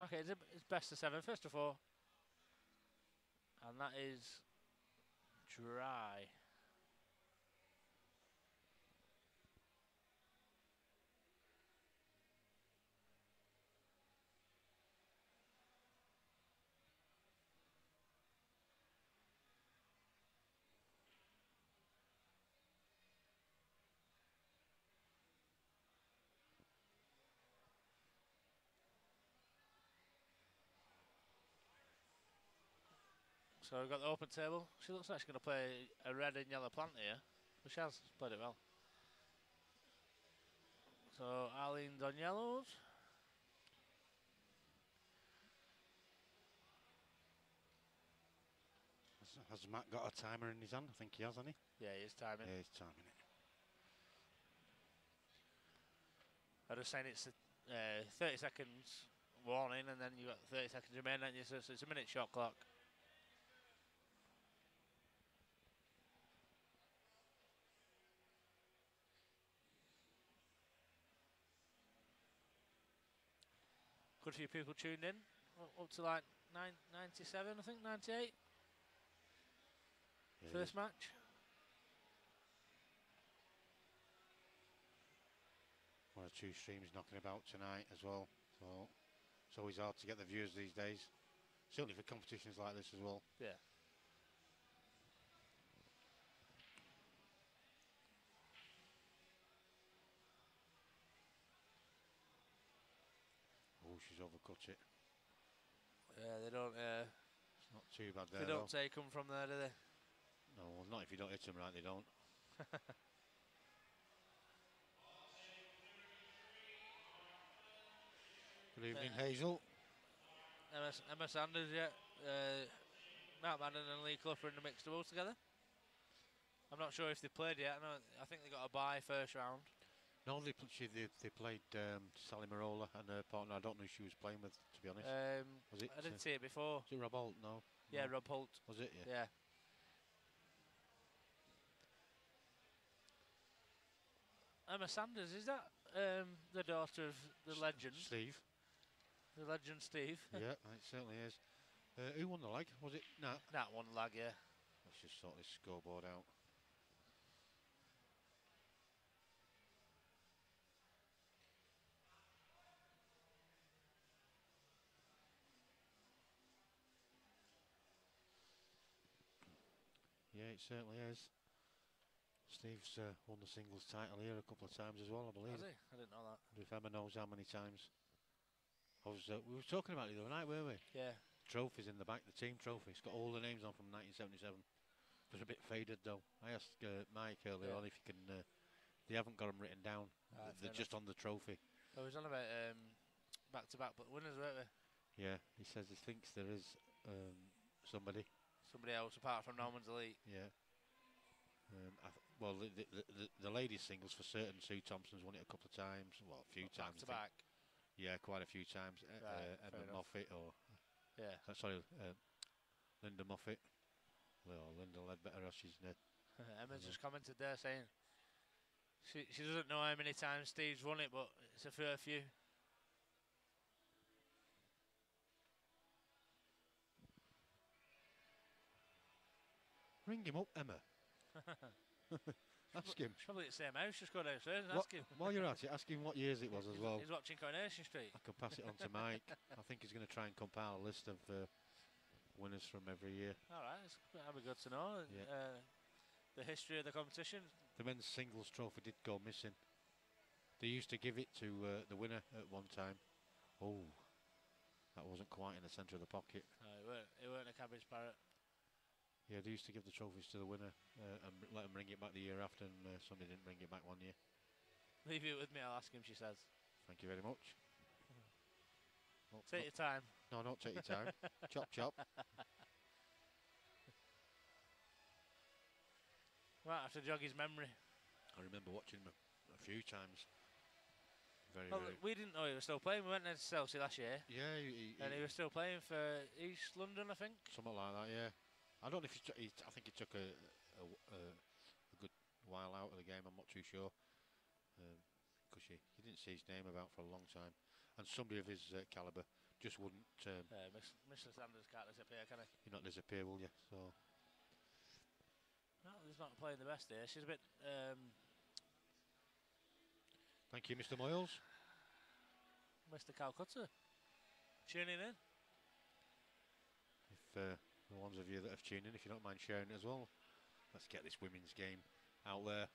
Okay, it's best of 7, first of 4. And that is dry. So we've got the open table. She looks like she's going to play a red and yellow plant here. But she has played it well. So Arlene's on yellows. Has Matt got a timer in his hand? I think he has, hasn't he? Yeah, he's timing. Yeah, he's timing it. I was saying it's 30 seconds warning, and then you've got 30 seconds remaining, and so it's a minute shot clock. Good few people tuned in, up to like 97, I think, 98. Yeah, First match. One or two streams knocking about tonight as well. So it's always hard to get the viewers these days. Certainly for competitions like this as well. Yeah. Oh, she's overcut it. Yeah, they don't. It's not too bad there. They don't take them from there, do they? No, well, not if you don't hit them right. They don't. Good evening, Hazel. Emma Sanders, yeah. Matt Madden and Lee Clough are in the mixed doubles together. I'm not sure if they played yet. I think they got a bye first round. No, they played Sally Marola and her partner. I don't know who she was playing with, to be honest. Was it? I didn't see it before. Was it Rob Holt? No. Yeah, no. Rob Holt. Was it? Yeah. Yeah. Emma Sanders, is that the daughter of the legend? Steve. The legend Steve. Yeah, it certainly is. Who won the leg? Was it Nat? Nat won the leg, yeah. Let's just sort this scoreboard out. Yeah, it certainly is. Steve's won the singles title here a couple of times as well, I believe. Has he? I didn't know that. If Emma knows how many times. We were talking about it the other night, weren't we? Yeah. Trophies in the back, the team trophy. It's got all the names on from 1977. It's a bit faded though. I asked Mike earlier on if you can. They haven't got them written down. They're just on the trophy. Oh, he's on about back-to-back but winners, weren't we? Yeah, he says he thinks there is somebody else apart from Norman's Elite. Yeah. Well, the ladies singles for certain. Sue Thompson's won it a couple of times. Well, a few times. Back-to-back. Yeah, quite a few times. Emma Moffat or sorry, Linda Moffat. Well, Linda Ledbetter, as she's Emma's just commented there saying she doesn't know how many times Steve's won it, but it's a fair few. Ring him up, Emma. Ask him. It's probably the same house, just go downstairs and ask him. While you're at it, ask him what years it was as well. He's watching Coronation Street. I can pass it on to Mike. I think he's going to try and compile a list of winners from every year. All right, that'd be good to know. Yeah. The history of the competition. The men's singles trophy did go missing. They used to give it to the winner at one time. Oh, that wasn't quite in the centre of the pocket. No, it weren't a cabbage parrot. Yeah, they used to give the trophies to the winner and let them bring it back the year after, and somebody didn't bring it back one year. Leave it with me, I'll ask him, she says. Thank you very much. Take your time. No, don't take your time. Chop, chop. Might have to jog his memory. I remember watching him a few times. Very. We didn't know he was still playing. We went into Chelsea last year. Yeah, and he was still playing for East London, I think. Something like that, yeah. I don't know if I think he took a good while out of the game. I'm not too sure because you didn't see his name about for a long time. And somebody of his calibre just wouldn't. Mr. Sanders can't disappear, can he? You're not disappear, will you? So. No, he's not playing the best here. She's a bit. Thank you, Mr. Moyles. Mr. Calcutta. Tuning in. If the ones of you that have tuned in, if you don't mind sharing it as well, let's get this women's game out there.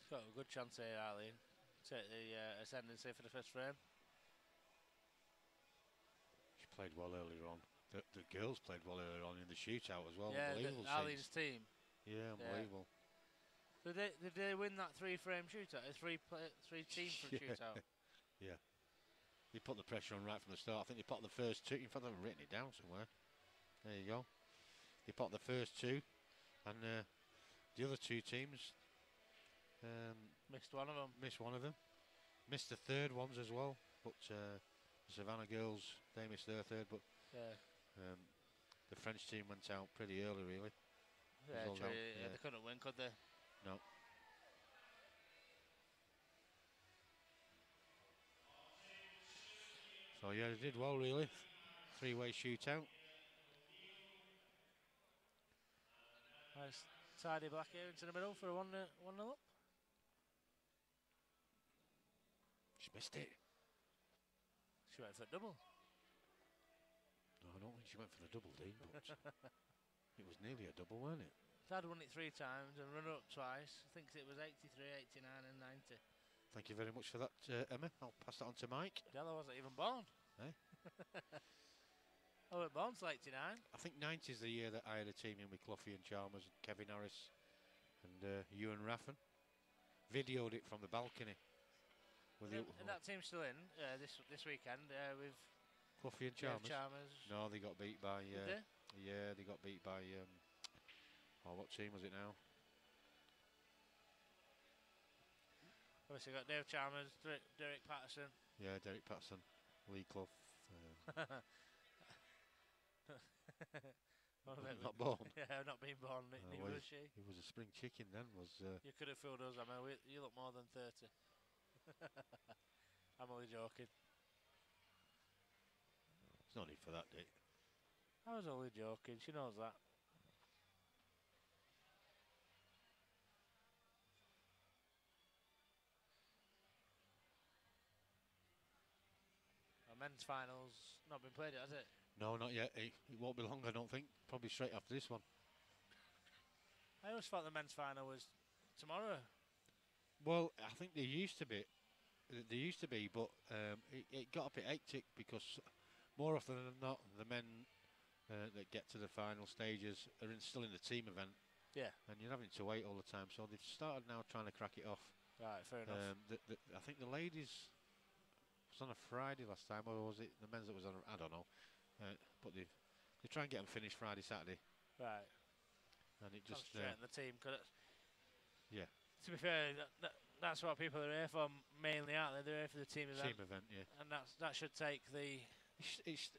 Got a good chance here, Arlene. Take the ascendancy for the first frame. She played well earlier on. The girls played well earlier on in the shootout as well. Yeah, Arlene's team. Yeah, unbelievable. Yeah. Did they win that 3-frame shootout? A three-team shootout? Yeah. They put the pressure on right from the start. I think they put the first two. In fact, I've written it down somewhere. There you go. They put the first two, and the other two teams missed one of them. Missed the third ones as well. But the Savannah girls, they missed their third. But the French team went out pretty early, really. Yeah, true. Yeah, they couldn't win, could they? No. So yeah, they did well, really. Three-way shootout. Nice tidy black here into the middle for a 1-0 up. She missed it. She went for a double. No, I don't think she went for the double, Dean, but it was nearly a double, wasn't it? Dad won it 3 times and run up twice. I think it was 83, 89 and 90. Thank you very much for that, Emma. I'll pass that on to Mike. Della wasn't even born. Eh? I wasn't born till 89. I think 90 is the year that I had a team in with Cloughie and Chalmers and Kevin Harris and Ewan Raffan. Videoed it from the balcony. And that team's still in this weekend with Cloughie and Chalmers. No, they got beat by. Did they? Yeah, they got beat by. What team was it now? Obviously, got Dave Chalmers, Derek Patterson. Yeah, Derek Patterson, Lee Clough. Not born. Yeah, not being born. Neither was she. He was a spring chicken then. You could have fooled us. I mean, you look more than 30. I'm only joking. There's no need for that, Dick. I was only joking. She knows that. Our men's finals not been played yet, has it? No, not yet. It won't be long, I don't think. Probably straight after this one. I always thought the men's final was tomorrow. Well, I think there used to be. But it got a bit hectic because more often than not, the men that get to the final stages are still in the team event. Yeah. And you're having to wait all the time. So they've started now trying to crack it off. Right, fair enough. I think the ladies was on a Friday last time, or was it the men's that was on? I don't know. But they try and get them finished Friday, Saturday. Right. And it just straighten the team. Yeah. To be fair, that's what people are here for mainly, aren't they? They're here for the team event. Team event, yeah. And that should take the. It's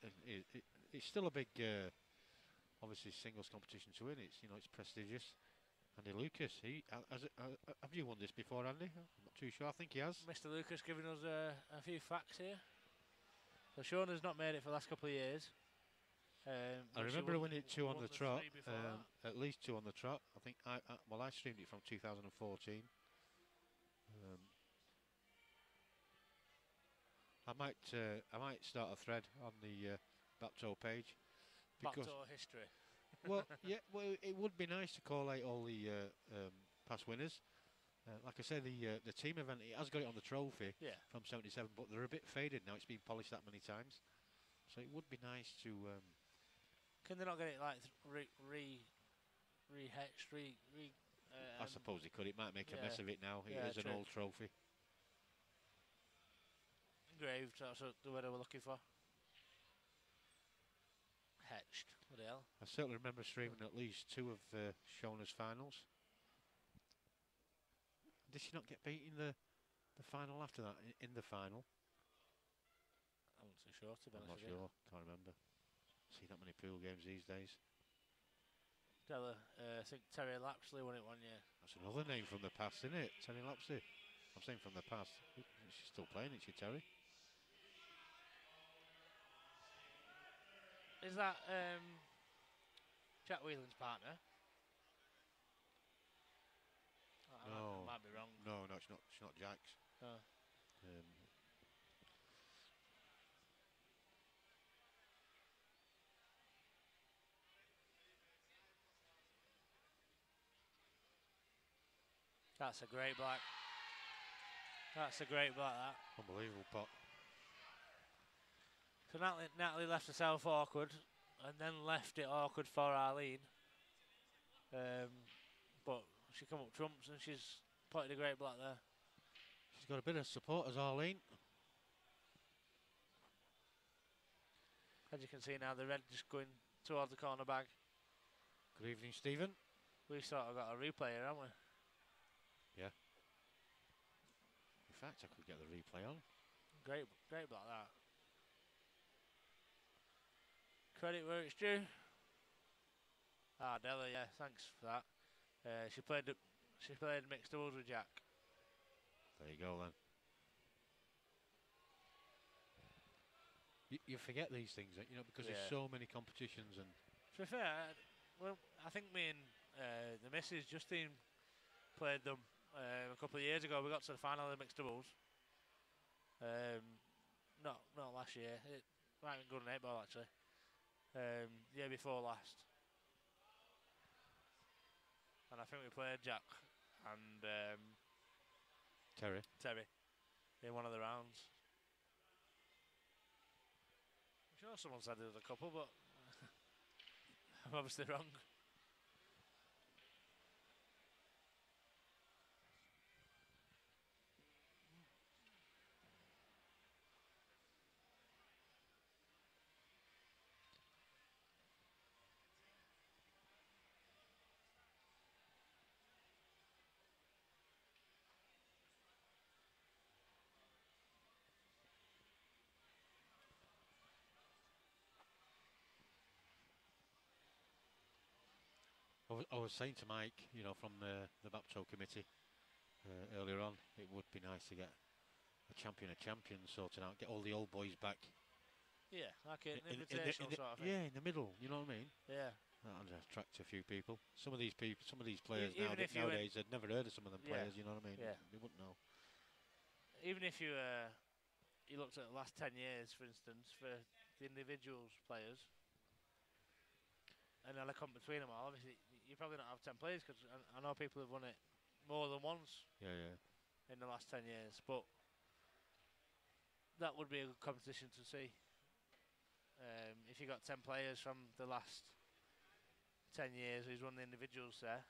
still a big, obviously singles competition to win. It's it's prestigious. Andy Lucas, have you won this before, Andy? I'm not too sure. I think he has. Mr. Lucas giving us a few facts here. So Shauna's not made it for the last couple of years. I remember winning 2 on the trot, at least 2 on the trot. I think I streamed it from 2014. I might start a thread on the Bapto page. Bapto history. Well, yeah. Well, it would be nice to collate all the past winners. Like I said, the team event, it has got it on the trophy from 77, but they're a bit faded now. It's been polished that many times, so it would be nice to. Can they not get it like rehexed? I suppose they could. It might make a mess of it now. It is an old trophy. Engraved, that's the word I was looking for. Hetched, what the hell? I certainly remember streaming at least 2 of Shauna's finals. Did she not get beat in the final after that? In the final? I'm not too sure, to be honest. I'm not sure. Can't remember. See that many pool games these days. I think Terry Lapsley won it one year. That's another name from the past, isn't it? Terry Lapsley. I'm saying from the past. She's still playing, isn't she, Terry? Is that Jack Whelan's partner? No. I might be wrong. No, it's not. It's not Jack's. Oh. That's a great black. That's a great black, that. Unbelievable pot. So Natalie left herself awkward and then left it awkward for Arlene. But she come up trumps and she's potted a great black there. She's got a bit of support as Arlene. As you can see now, the red just going towards the corner bag. Good evening, Stephen. We've sort of got a replay here, haven't we? Yeah. In fact, I could get the replay on. Great black that. Credit where it's due. Della, yeah, thanks for that. She played mixed doubles with Jack. There you go then. You forget these things, you know, because there's so many competitions. And to be fair, well, I think me and the missus Justine played them a couple of years ago. We got to the final of the mixed doubles. Not last year. It might have been good in 8-ball actually. The year before last. And I think we played Jack and Terry in one of the rounds. I'm sure someone said there was a couple, but I'm obviously wrong. I was saying to Mike, you know, from the Bapto committee earlier on, it would be nice to get a champion of champions sorted out, get all the old boys back. Yeah, like an invitational sort of thing. Yeah, in the middle, you know what I mean? Yeah. That would attract a few people. Some of these players nowadays had never heard of some of them players, you know what I mean? Yeah. They wouldn't know. Even if you looked at the last 10 years, for instance, for the individuals players, and then I come between them all, obviously you probably don't have 10 players, because I know people have won it more than once in the last 10 years, but that would be a good competition to see. If you got 10 players from the last 10 years who's won the individuals there.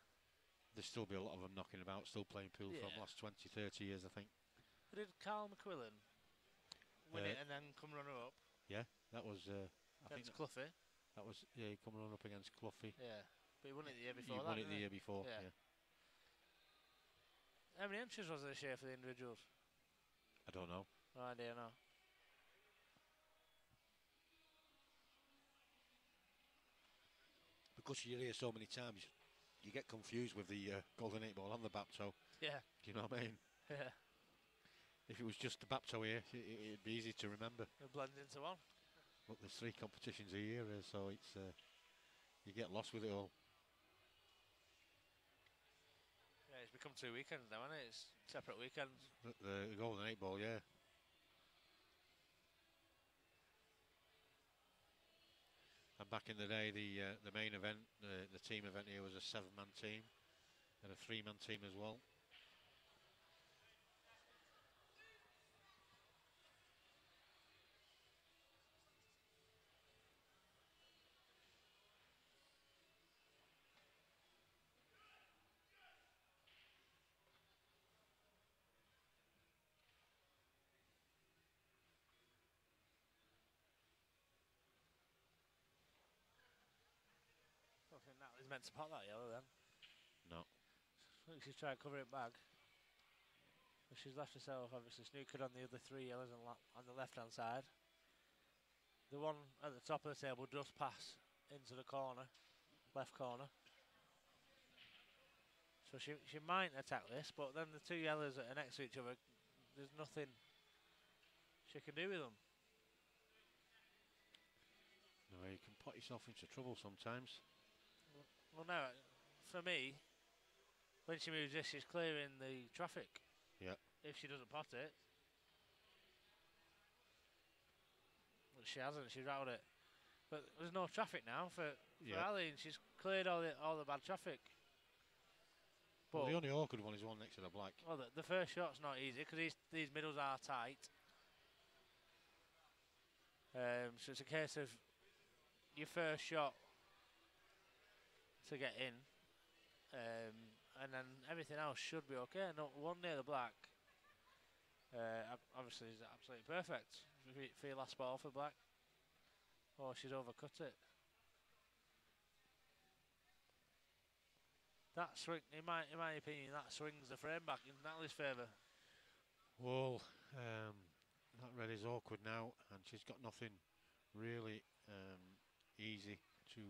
There'd still be a lot of them knocking about, still playing pool from the last 20, 30 years, I think. Did Carl McQuillan win it and then come runner-up? Yeah, that was... I think Cloughie. That was, he come runner-up against Cloughie. Yeah, but he won it the year before. He won it the year before, yeah. How many entries was there this year for the individuals? I don't know. No idea, no. Because you hear so many times, you get confused with the Golden 8-ball and the Bapto. Yeah. Do you know what I mean? Yeah. If it was just the Bapto here, it'd be easy to remember. It'll blend into one. But there's 3 competitions a year, so it's you get lost with it all. Yeah, it's become 2 weekends now, hasn't it? It's separate weekends. The Golden 8-ball, yeah. And back in the day, the main event, the team event here was a 7-man team and a 3-man team as well. I think Natalie's meant to pot that yellow then. No. I think she's trying to cover it back. But she's left herself obviously snookered on the other 3 yellows on the left hand side. The one at the top of the table does pass into the corner, left corner. So she might attack this, but then the two yellows that are next to each other, there's nothing she can do with them. No, you can put yourself into trouble sometimes. Well, no, for me, when she moves this, she's clearing the traffic. Yeah. If she doesn't pot it. But she hasn't, she's routed it. But there's no traffic now for Ali, and she's cleared all the bad traffic. But well, the only awkward one is one next to the black. Well, the first shot's not easy because these middles are tight. So it's a case of your first shot to get in, and then everything else should be okay. Not one near the black. Obviously, is absolutely perfect for your last ball for black. Oh, she's overcut it. That swing, in my opinion, that swings the frame back in Natalie's favour. Well, that red is awkward now, and she's got nothing really easy to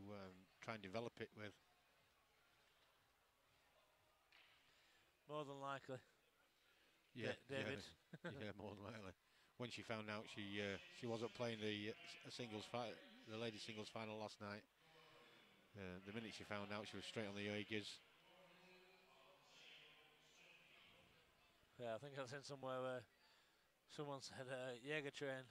try and develop it with. More than likely. Yeah, David. Yeah, more than likely. When she found out she wasn't playing the singles fight, the ladies singles final last night. The minute she found out, she was straight on the Jaegers. Yeah, I think I've seen somewhere where someone said Jaeger train.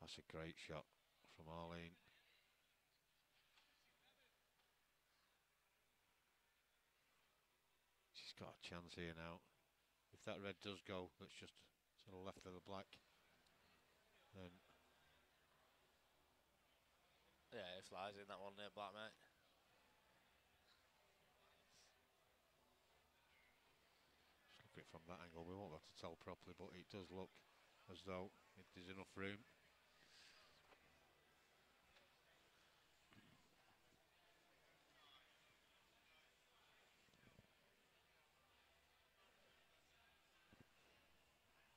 That's a great shot from Arlene. She's got a chance here now. If that red does go, that's just to the left of the black. Then yeah, it flies in that one there, black, mate. Just look at it from that angle. We won't be able to tell properly, but it does look as though there's enough room.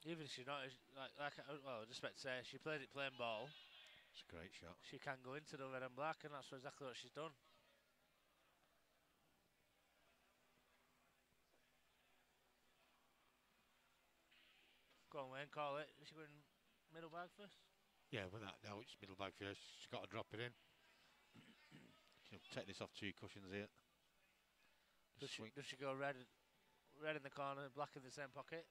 Even if she's not, well, I just about to say, she played it plain ball. It's a great shot. She can go into the red and black, and that's exactly what she's done. Go on, Wayne, call it. Is she going middle bag first? Yeah, with that now, it's middle bag first. She's got to drop it in. She'll take this off two cushions here. Does she go red in the corner, black in the same pocket?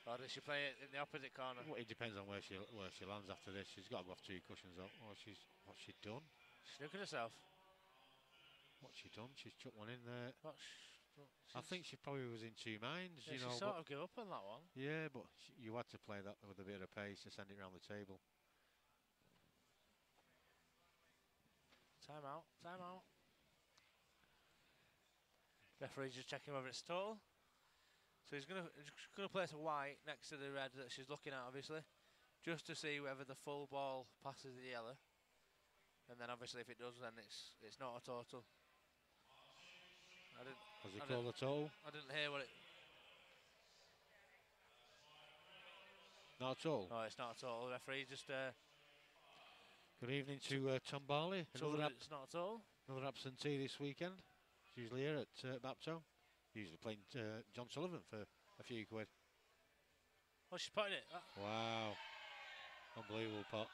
Or does she play it in the opposite corner? Well, it depends on where she lands after this. She's got to go off two cushions though. What's she done? Snooking herself. What's she done? She's chucked one in there. I think she probably was in two minds. Yeah, you know, she sort of gave up on that one. Yeah, but you had to play that with a bit of pace to send it around the table. Time out. Time out. Referee's just checking whether it's total. So he's gonna place a white next to the red that she's looking at, obviously, just to see whether the full ball passes the yellow. And then obviously if it does, then it's not a total. Has he called a total? I didn't hear what it. Not at all. No, it's not a total. The referee just. Good evening to Tom Barley. It's not at all. Another absentee this weekend. He's usually here at Bapto. Usually playing John Sullivan for a few quid. Oh, she's putting it. Wow. Unbelievable pot.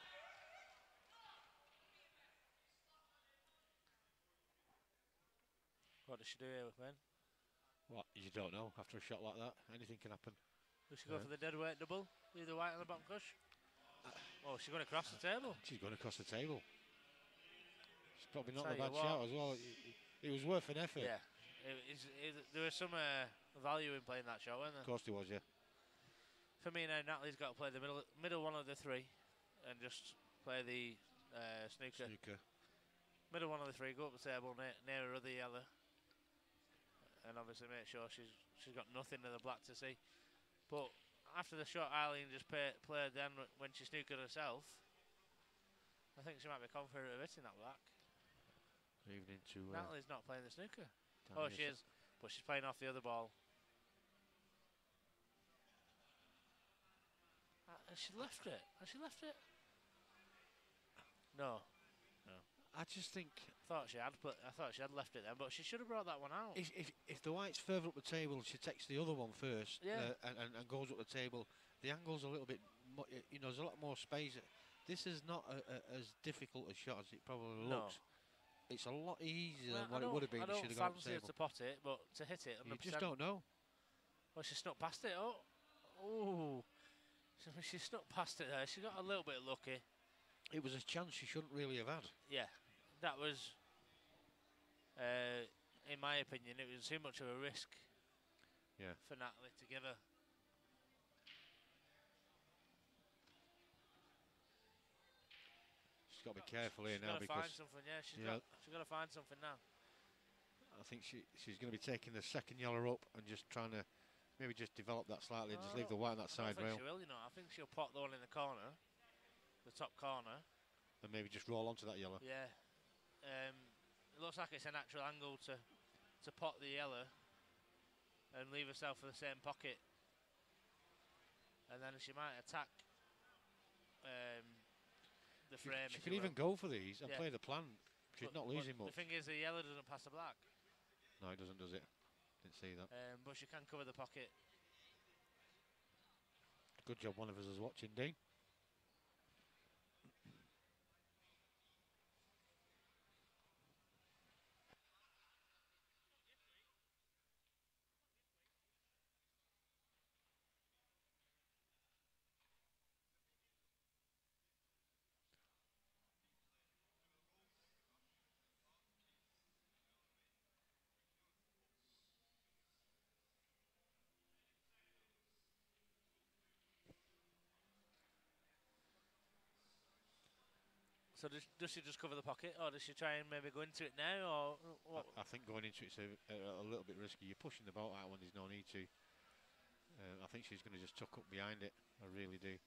What does she do here, man? What? You don't know. After a shot like that, anything can happen. Does she go for the dead weight double? Leave the white on the bottom cush? Oh, she's going across the table. She's going across the table. It's probably not a bad shout as well. It was worth an effort. Yeah. There was some value in playing that shot, wasn't there? Of course there was, yeah. For me now, Natalie's got to play the middle one of the three and just play the snooker. Middle one of the three, go up the table near her other yellow. And obviously make sure she's got nothing in the black to see. But after the shot Eileen just played then when she snookered herself, I think she might be confident of hitting that black. Evening to Natalie's not playing the snooker. Oh, she is, but she's playing off the other ball. Has she left it? Has she left it? No. I just think. I thought she had left it then, but she should have brought that one out. If the white's further up the table, she takes the other one first, and goes up the table. The angle's a little bit, there's a lot more space. This is not as difficult a shot as it probably looks. It's a lot easier than what it would have been. I don't fancy her to pot it, but to hit it, 100%. You just don't know. Well, she snuck past it. Oh, she snuck past it there. She got a little bit lucky. It was a chance she shouldn't really have had. Yeah, that was, in my opinion, it was too much of a risk. Yeah. For Natalie to give her. She's got to be careful here now because she's got to find something. Yeah, she's got to find something now. I think she's going to be taking the second yellow up and just trying to maybe just develop that slightly and just leave the white on that side rail. I think she will, I think she'll pot the one in the corner, the top corner. And maybe just roll onto that yellow. Yeah. It looks like it's a natural angle to pot the yellow and leave herself for the same pocket. And then she might attack the frame. She could even go for these and play the plan. She's not losing much. The thing is, the yellow doesn't pass the black. No, it doesn't, does it? Didn't see that. But she can cover the pocket. Good job one of us is watching, Dean. So does she just cover the pocket, or does she try and maybe go into it now, or what? I think going into it's a little bit risky. You're pushing the boat out when there's no need to. I think she's going to just tuck up behind it. I really do.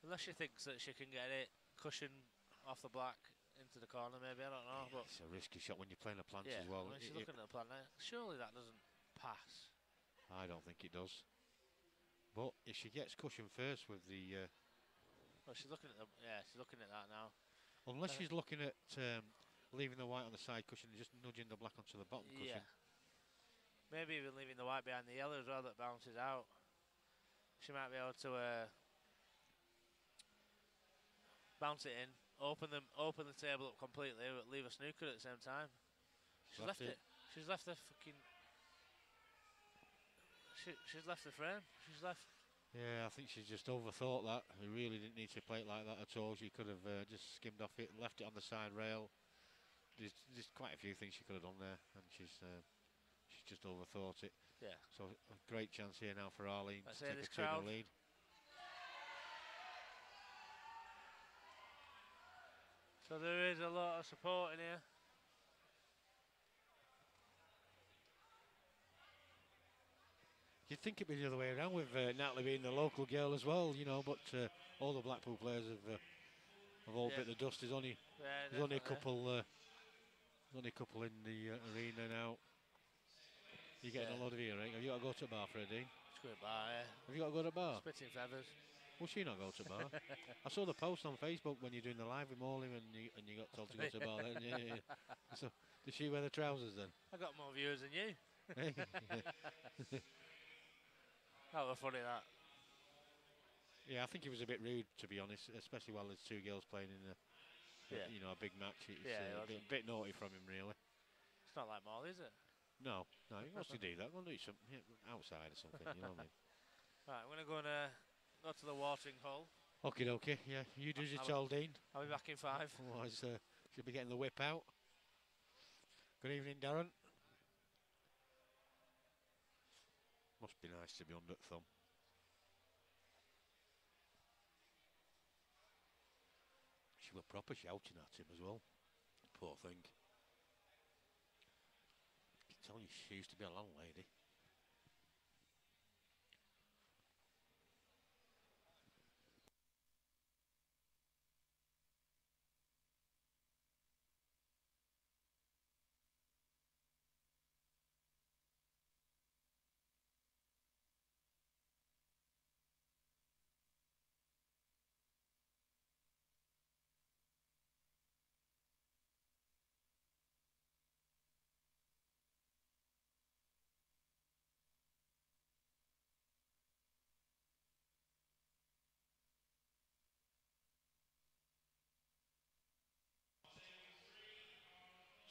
Unless she thinks that she can get it cushion off the black into the corner, maybe, I don't know. Yeah, but it's a risky shot when you're playing a plant as well. I mean, she's looking at the plant now. Surely that doesn't pass. I don't think it does. But if she gets cushion first with the... well, she's looking at she's looking at that now. Unless she's looking at leaving the white on the side cushion and just nudging the black onto the bottom cushion. Maybe even leaving the white behind the yellow as well that bounces out. She might be able to bounce it in, open the table up completely, but leave a snooker at the same time. She's left it. She's left the fucking... She's left the frame. She's left... Yeah, I think she's just overthought that. We really didn't need to play it like that at all. She could have just skimmed off it, left it on the side rail. There's quite a few things she could have done there, and she's just overthought it. Yeah. So a great chance here now for Arlene to take a 2-0 lead. So there is a lot of support in here. You'd think it'd be the other way around with Natalie being the local girl as well, but all the Blackpool players have all bit the dust. There's only a couple. There's only a couple in the arena now. You're getting a lot of here, right? Have you got to go to a bar, Freddie? Let's go to a bar, yeah. Have you got to go to a bar? Spitting feathers. Will she not go to a bar? I saw the post on Facebook when you're doing the live with Morley and you got told to go to a bar then. Yeah. So, does she wear the trousers then? I got more viewers than you. That was funny, that. Yeah, I think it was a bit rude, to be honest, especially while there's two girls playing in a big match. It's a bit naughty from him, really. It's not like Morley, is it? No, he wants to do that. Go and do something outside or something, you know what I mean? Right, I'm going to go to the watering hole. Okay, yeah. You do as you're told, Dean. I'll be back in 5. Otherwise, she'll be getting the whip out. Good evening, Darren. Must be nice to be under thumb. She was proper shouting at him as well. Poor thing. I can tell you she used to be a landlady.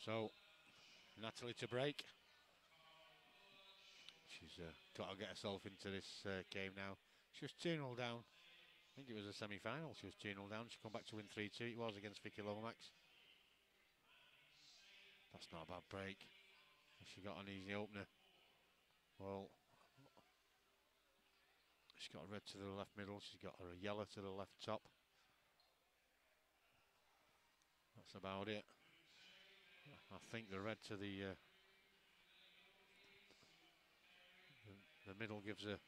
So, Natalie to break. She's got to get herself into this game now. She was 2-0 down. I think it was a semi-final. She was 2-0 down. She come back to win 3-2. It was against Vicky Lomax. That's not a bad break. She got an easy opener. Well, she's got a red to the left middle. She's got a yellow to the left top. That's about it. I think the red to the middle gives a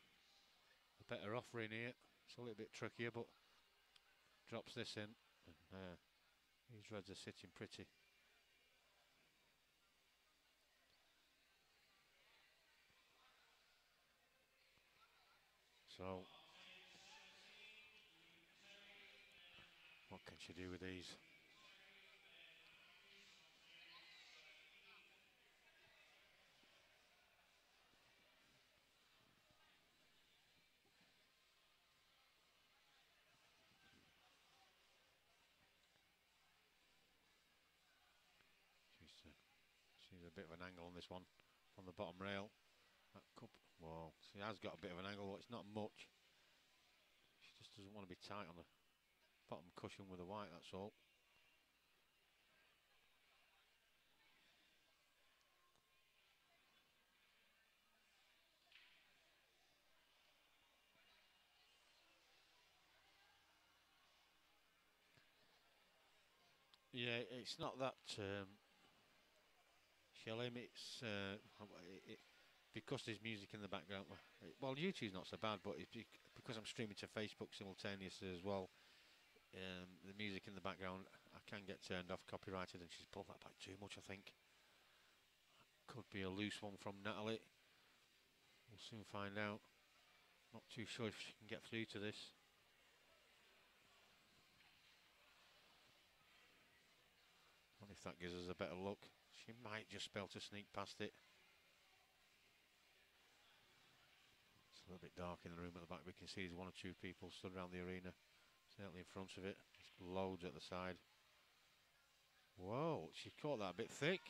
better offering here. It's a little bit trickier, but drops this in. And these reds are sitting pretty. So, what can she do with these? She's a bit of an angle on this one from the bottom rail. That cup, well, she has got a bit of an angle, but it's not much. She just doesn't want to be tight on the bottom cushion with the white, that's all. Yeah, it's not that shelling. It's because there's music in the background. Well, YouTube's not so bad, but it's because I'm streaming to Facebook simultaneously as well. The music in the background, I can get turned off, copyrighted, and she's pulled that back too much, I think. Could be a loose one from Natalie. We'll soon find out. Not too sure if she can get through to this. And if that gives us a better look, she might just be able to sneak past it. It's a little bit dark in the room at the back. We can see there's one or two people stood around the arena, certainly in front of it. There's loads at the side. Whoa, she caught that a bit thick.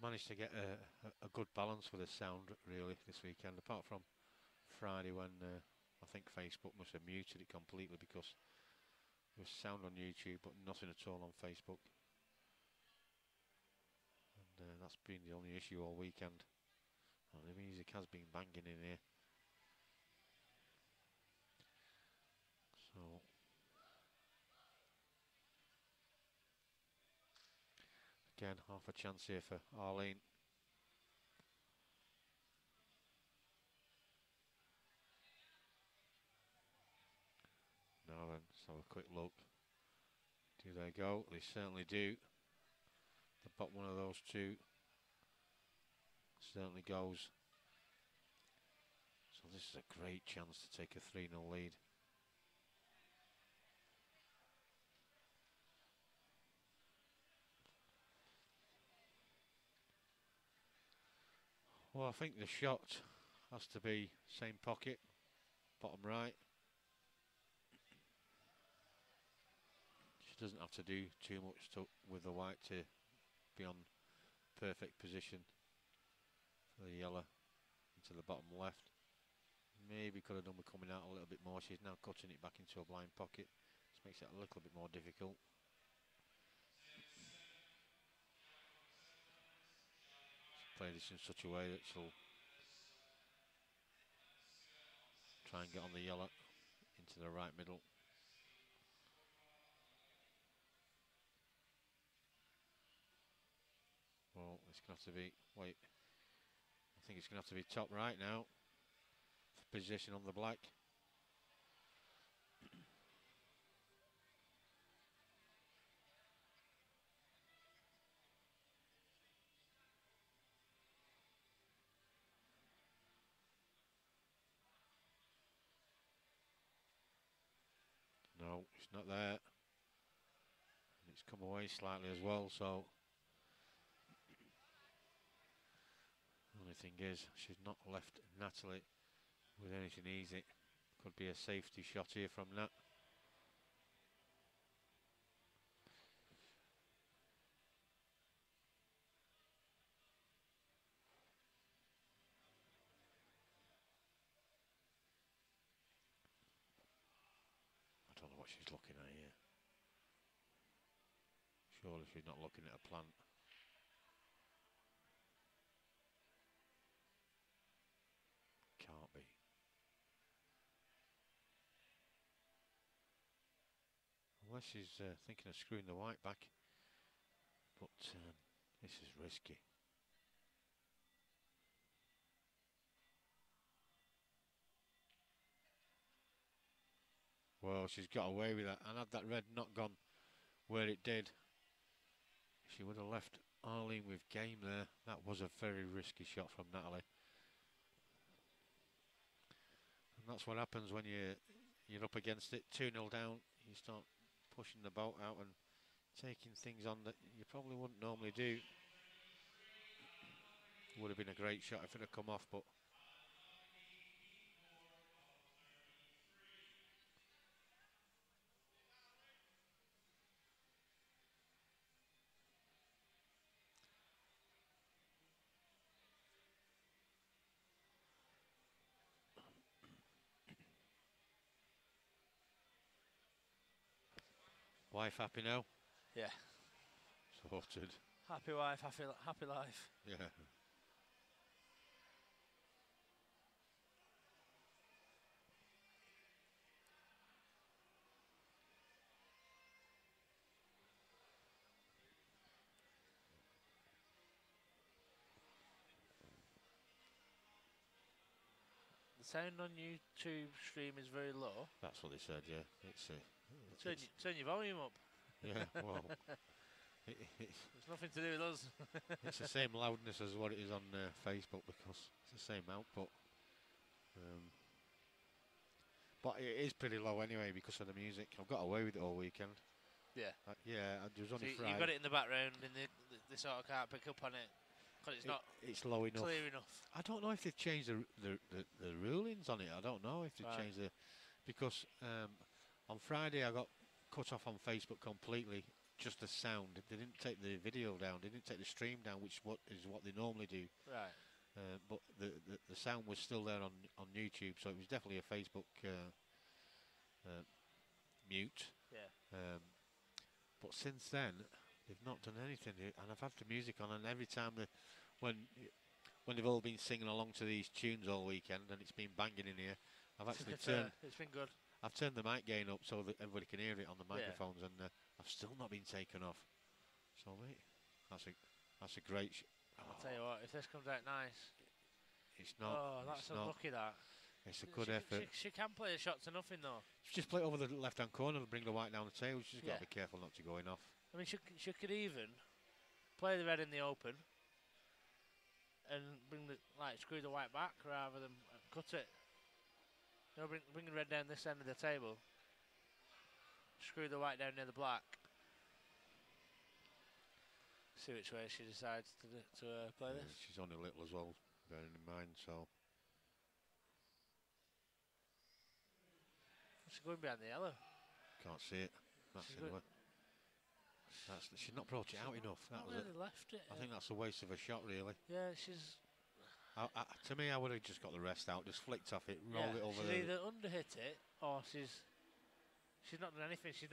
Managed to get a good balance with the sound really this weekend, apart from Friday when I think Facebook must have muted it completely because there was sound on YouTube but nothing at all on Facebook, and that's been the only issue all weekend. And the music has been banging in here, so again half a chance here for Arlene. Now then, let's have a quick look. Do they go? They certainly do. The bottom one of those two certainly goes. So this is a great chance to take a 3-0 lead. Well, I think the shot has to be same pocket, bottom right. She doesn't have to do too much with the white to be on perfect position for the yellow into the bottom left. Maybe could have done with coming out a little bit more. She's now cutting it back into a blind pocket. This makes it a little bit more difficult. She'll play this in such a way that she'll try and get on the yellow into the right middle. Well, it's going to have to be, wait, I think it's going to have to be top right now for position on the black. No, it's not there. And it's come away slightly as well, so thing is, she's not left Natalie with anything easy. Could be a safety shot here from Nat. I don't know what she's looking at here. Surely she's not looking at a plant. Can't be. Unless she's thinking of screwing the white back. But this is risky. Well, she's got away with that. And had that red not gone where it did, she would have left Arlene with game there. That was a very risky shot from Natalie. And that's what happens when you're up against it. 2-0 down, you start pushing the boat out and taking things on that you probably wouldn't normally do. Would have been a great shot if it had come off, but wife happy now? Yeah. Sorted. Happy wife, happy life. Yeah. The sound on YouTube stream is very low. That's what they said, yeah. It's turn your volume up. Yeah, well, it's nothing to do with us. It's the same loudness as what it is on Facebook, because it's the same output. But it is pretty low anyway because of the music. I've got away with it all weekend. Yeah. Yeah, there was only so Friday. You've got it in the background and they sort of can't pick up on it because it's low enough. Clear enough. I don't know if they've changed the rulings on it. I don't know if they've changed because on Friday I got cut off on Facebook completely. Just the sound. They didn't take the video down. They didn't take the stream down, which is what they normally do. Right. But the sound was still there on YouTube, so it was definitely a Facebook mute. Yeah. But since then, they've not done anything, and I've had the music on, and every time when they've all been singing along to these tunes all weekend, and it's been banging in here, I've actually turned. It's been good. I've turned the mic gain up so that everybody can hear it on the microphones, and I've still not been taken off. So, mate, that's a great. I'll tell you what, if this comes out nice. It's not. Oh, that's unlucky, that. It's a good effort. She can play a shot to nothing, though. Just play it over the left-hand corner and bring the white down the table. She's got to be careful not to go in off. I mean, she could even play the red in the open and screw the white back rather than cut it. You know, bring the red down this end of the table. Screw the white down near the black. See which way she decides to play this. She's only little as well, bearing in mind, so. She's going behind the yellow. Can't see it. That's in the way. She's not brought it out enough. That was really left it. I think that's a waste of a shot, really. Yeah, she's. To me, I would have just got the rest out, just flicked off it, rolled it over She's either underhit it or she's not done anything. She's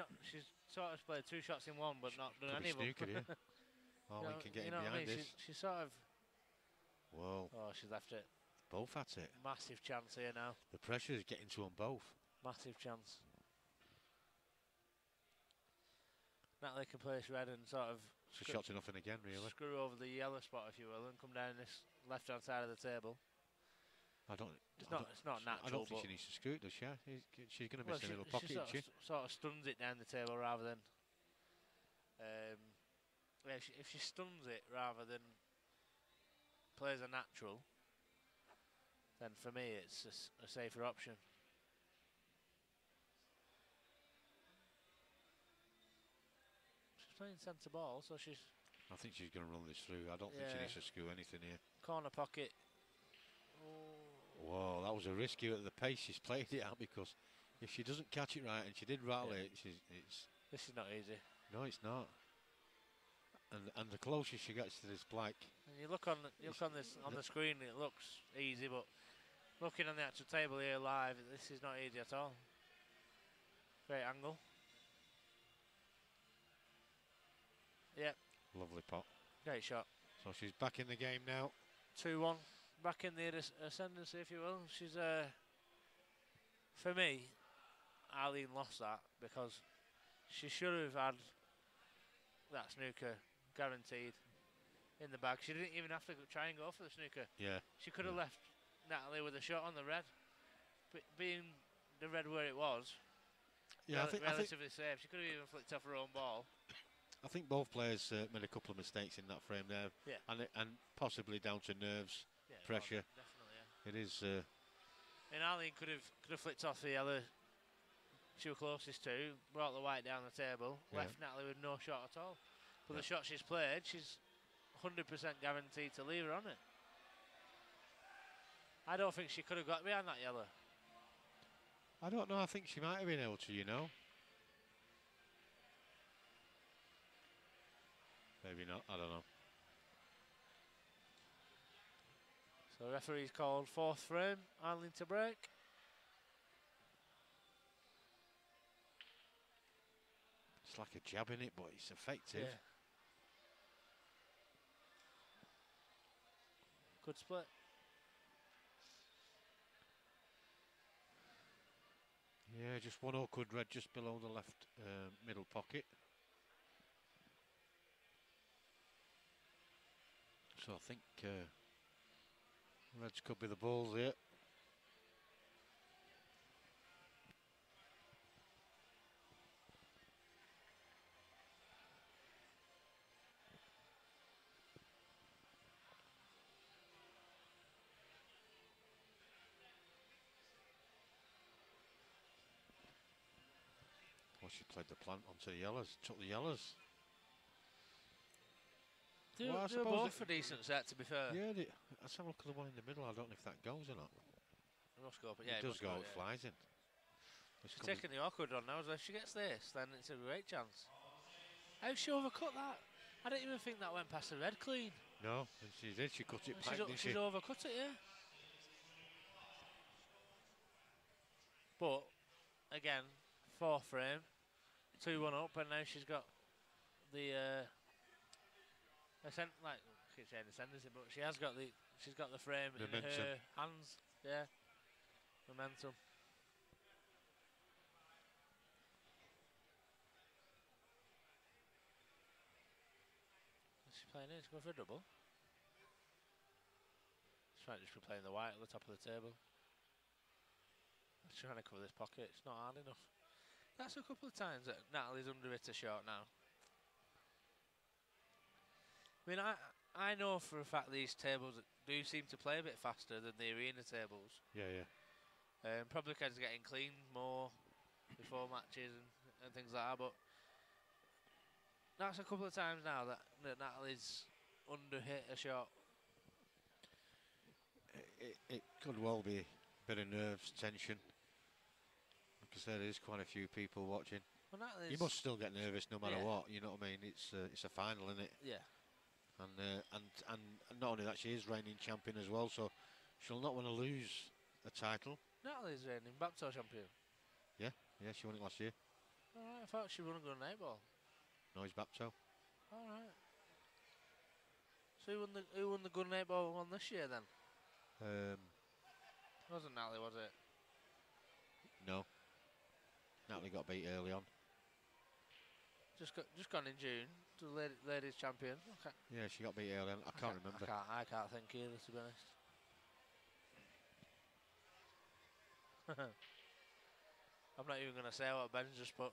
sort of played 2 shots in one, but not done any of them. Arlene can get in behind this. She's sort of. Whoa. Oh, she's left it. Both at it. Massive chance here now. The pressure is getting to them both. Massive chance. Natalie can play this red and sort of. It's a shot to nothing again, really. Screw over the yellow spot, if you will, and come down this left-hand side of the table. It's not natural. I don't think she needs to screw it, does she? She's going to miss a little pocket, isn't she? Sort of stuns it down the table rather than. If she stuns it rather than plays a natural, then for me it's a safer option. She's playing centre ball, so she's. I think she's going to run this through. I don't think she needs to screw anything here. Corner pocket, Oh. Whoa, that was a risky at the pace she's played it at, because if she doesn't catch it right, and she did rattle it, it's... This is not easy. No, it's not. And the closer she gets to this black... And you look on the screen, it looks easy, but looking on the actual table here live, this is not easy at all. Great angle. Yep. Lovely pot. Great shot. So she's back in the game now. 2-1. Back in the ascendancy, if you will. She's, for me, Eileen lost that because she should have had that snooker guaranteed in the bag. She didn't even have to try and go for the snooker. Yeah. She could have left Natalie with a shot on the red. But being the red where it was, yeah, relatively safe. She could have even flicked off her own ball. I think both players made a couple of mistakes in that frame there. Yeah. And possibly down to nerves, pressure. Definitely, It is... and Eileen could have flicked off the yellow she was closest to, brought the white down the table, left Natalie with no shot at all. But the shot she's played, she's 100% guaranteed to leave her on it. I don't think she could have got behind that yellow. I don't know, I think she might have been able to, you know. Maybe not, I don't know. So referee's called 4th frame, Eileen to break. It's like a jab in it, but it's effective. Yeah. Good split. Yeah, just one awkward red just below the left middle pocket. So I think reds could be the balls here. Well, she played the plant onto the yellows, took the yellows. They were both a decent set, to be fair. Yeah, let's have a look at the one in the middle. I don't know if that goes or not. It must go, but yeah, it does go. It flies in. She's taking the awkward one now. So if she gets this, then it's a great chance. How she overcut that? I didn't even think that went past the red clean. No, and she did. She cut it back, didn't she? She's overcut it, yeah. But again, 4th frame, 2-1 up, and now she's got the like I keep saying ascendancy, but she's got the frame momentum in her hands. Yeah, momentum. She's playing in. She's going for a double. She might just be playing the white at the top of the table. She's trying to cover this pocket. It's not hard enough. That's a couple of times that Natalie's under it a shot now. I mean, I know for a fact these tables do seem to play a bit faster than the arena tables. Yeah, yeah. Probably because it's getting cleaned more before matches and things like that. But that's a couple of times now that Natalie's under hit a shot. It could well be a bit of nerves, tension. Like I said, there's quite a few people watching. Well, you must still get nervous no matter what. You know what I mean? It's a final, isn't it? Yeah. And not only that, she is reigning champion as well, so she'll not want to lose a title. Natalie's reigning Bapto champion. Yeah, she won it last year. All right, I thought she won a good night ball. No, it's Bapto. All right. So who won the good night ball one this year then? Wasn't Natalie, was it? No. Natalie got beat early on. Just gone in June to the ladies champion. Okay. Yeah, she got beat early on. I can't remember. I can't think either, to be honest. I'm not even going to say what Ben just put.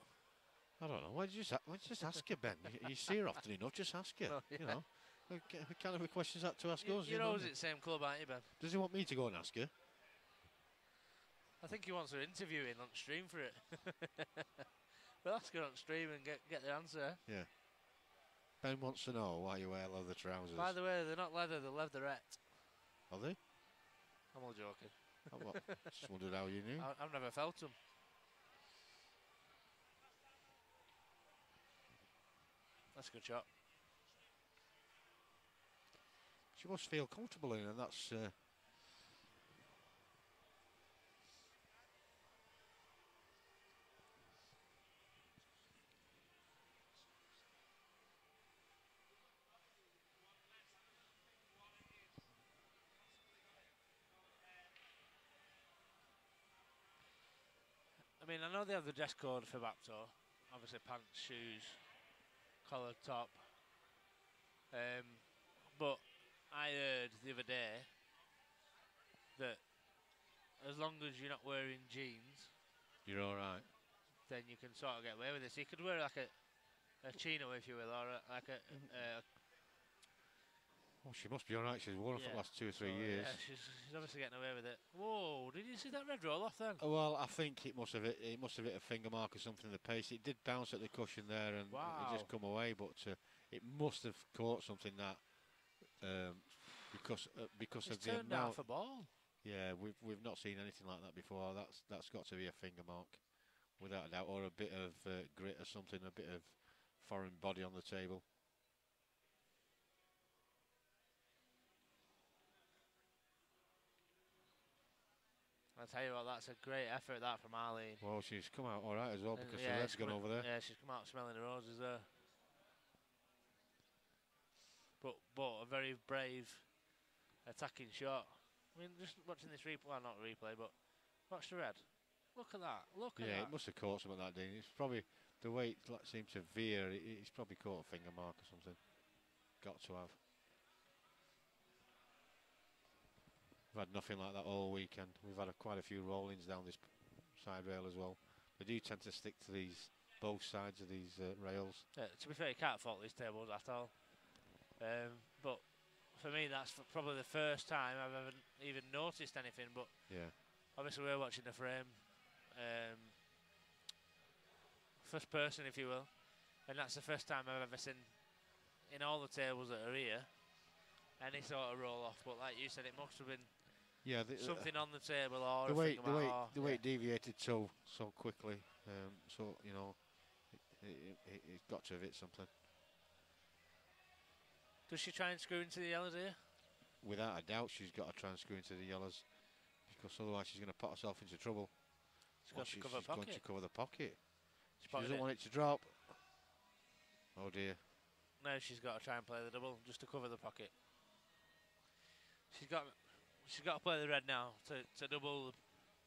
I don't know. Why don't you just ask her, Ben? You see her often enough. Just ask her. Oh, yeah. You know, what kind of questions that to ask us? You're always at the same club, aren't you, Ben? Does he want me to go and ask her? I think he wants her interviewing on stream for it. We'll ask her on stream and get the answer. Yeah. Ben wants to know why you wear leather trousers. By the way, they're not leather, they're leatherette. Are they? I'm all joking. Oh, well, just wondered how you knew. I've never felt them. That's a good shot. She must feel comfortable in, and that's. I mean, I know they have the dress code for Bapto. Obviously, pants, shoes, collared top. But I heard the other day that as long as you're not wearing jeans, You're all right. then you can sort of get away with it. So you could wear like a chino, if you will, or like a. Well, she must be all right. She's worn it for the last 2 or 3 years. Yeah, she's obviously getting away with it. Whoa! Did you see that red roll off then? Well, I think it must have hit a finger mark or something in the pace. It did bounce at the cushion there, and it just come away. But it must have caught something that because it's of the turned amount. Off a ball. Yeah, we've not seen anything like that before. That's got to be a finger mark, without a doubt, or a bit of grit or something, a bit of foreign body on the table. I'll tell you what, that's a great effort that from Arlene. Well, she's come out all right as well, because the red's gone over there. Yeah, she's come out smelling the roses there. But a very brave attacking shot. I mean, just watching this replay, well, not replay, but watch the red. Look at that. Look at that. Yeah, it must have caught something like that, Dean. It's probably the way it seemed to veer. It's probably caught a finger mark or something. Got to have. We've had nothing like that all weekend. We've had quite a few rollings down this side rail as well. They do tend to stick to both sides of these rails. Yeah, to be fair, you can't fault these tables at all. But for me, that's probably the first time I've ever even noticed anything. But yeah, obviously we're watching the frame, first person, if you will, and that's the first time I've ever seen in all the tables that are here any sort of roll off. But like you said, it must have been something on the table, or the way it deviated so quickly. So you know, it's got to have hit something. Does she try and screw into the yellows here? Without a doubt, she's got to try and screw into the yellows, because otherwise she's going to put herself into trouble. She's going to cover the pocket. She doesn't want it to drop. Oh dear. Now she's got to try and play the double just to cover the pocket. She's got to play the red now to double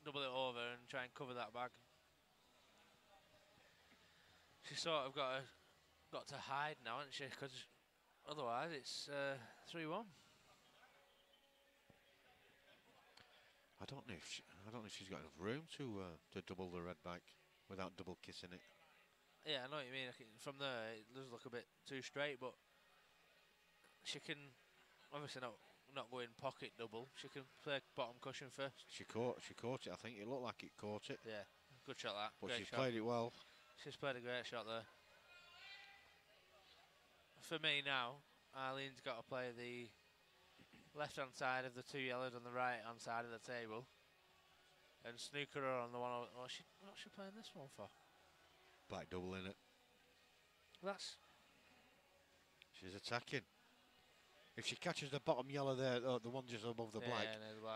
it over and try and cover that bag. She's sort of got to hide now, hasn't she? Because otherwise it's 3-1. I don't know if she's got enough room to double the red bag without double kissing it. Yeah, I know what you mean. From there, it does look a bit too straight, but she can obviously not go in pocket double. She can play bottom cushion first. She caught it. I think it looked like it caught it. Yeah, good shot that. But great she's shot. played it well. She's played a great shot there. For me now, Arlene's got to play the left-hand side of the two yellows on the right-hand side of the table, and snooker her on the one. What's she playing this one for? Black double in it. She's attacking. If she catches the bottom yellow there, the one just above the black,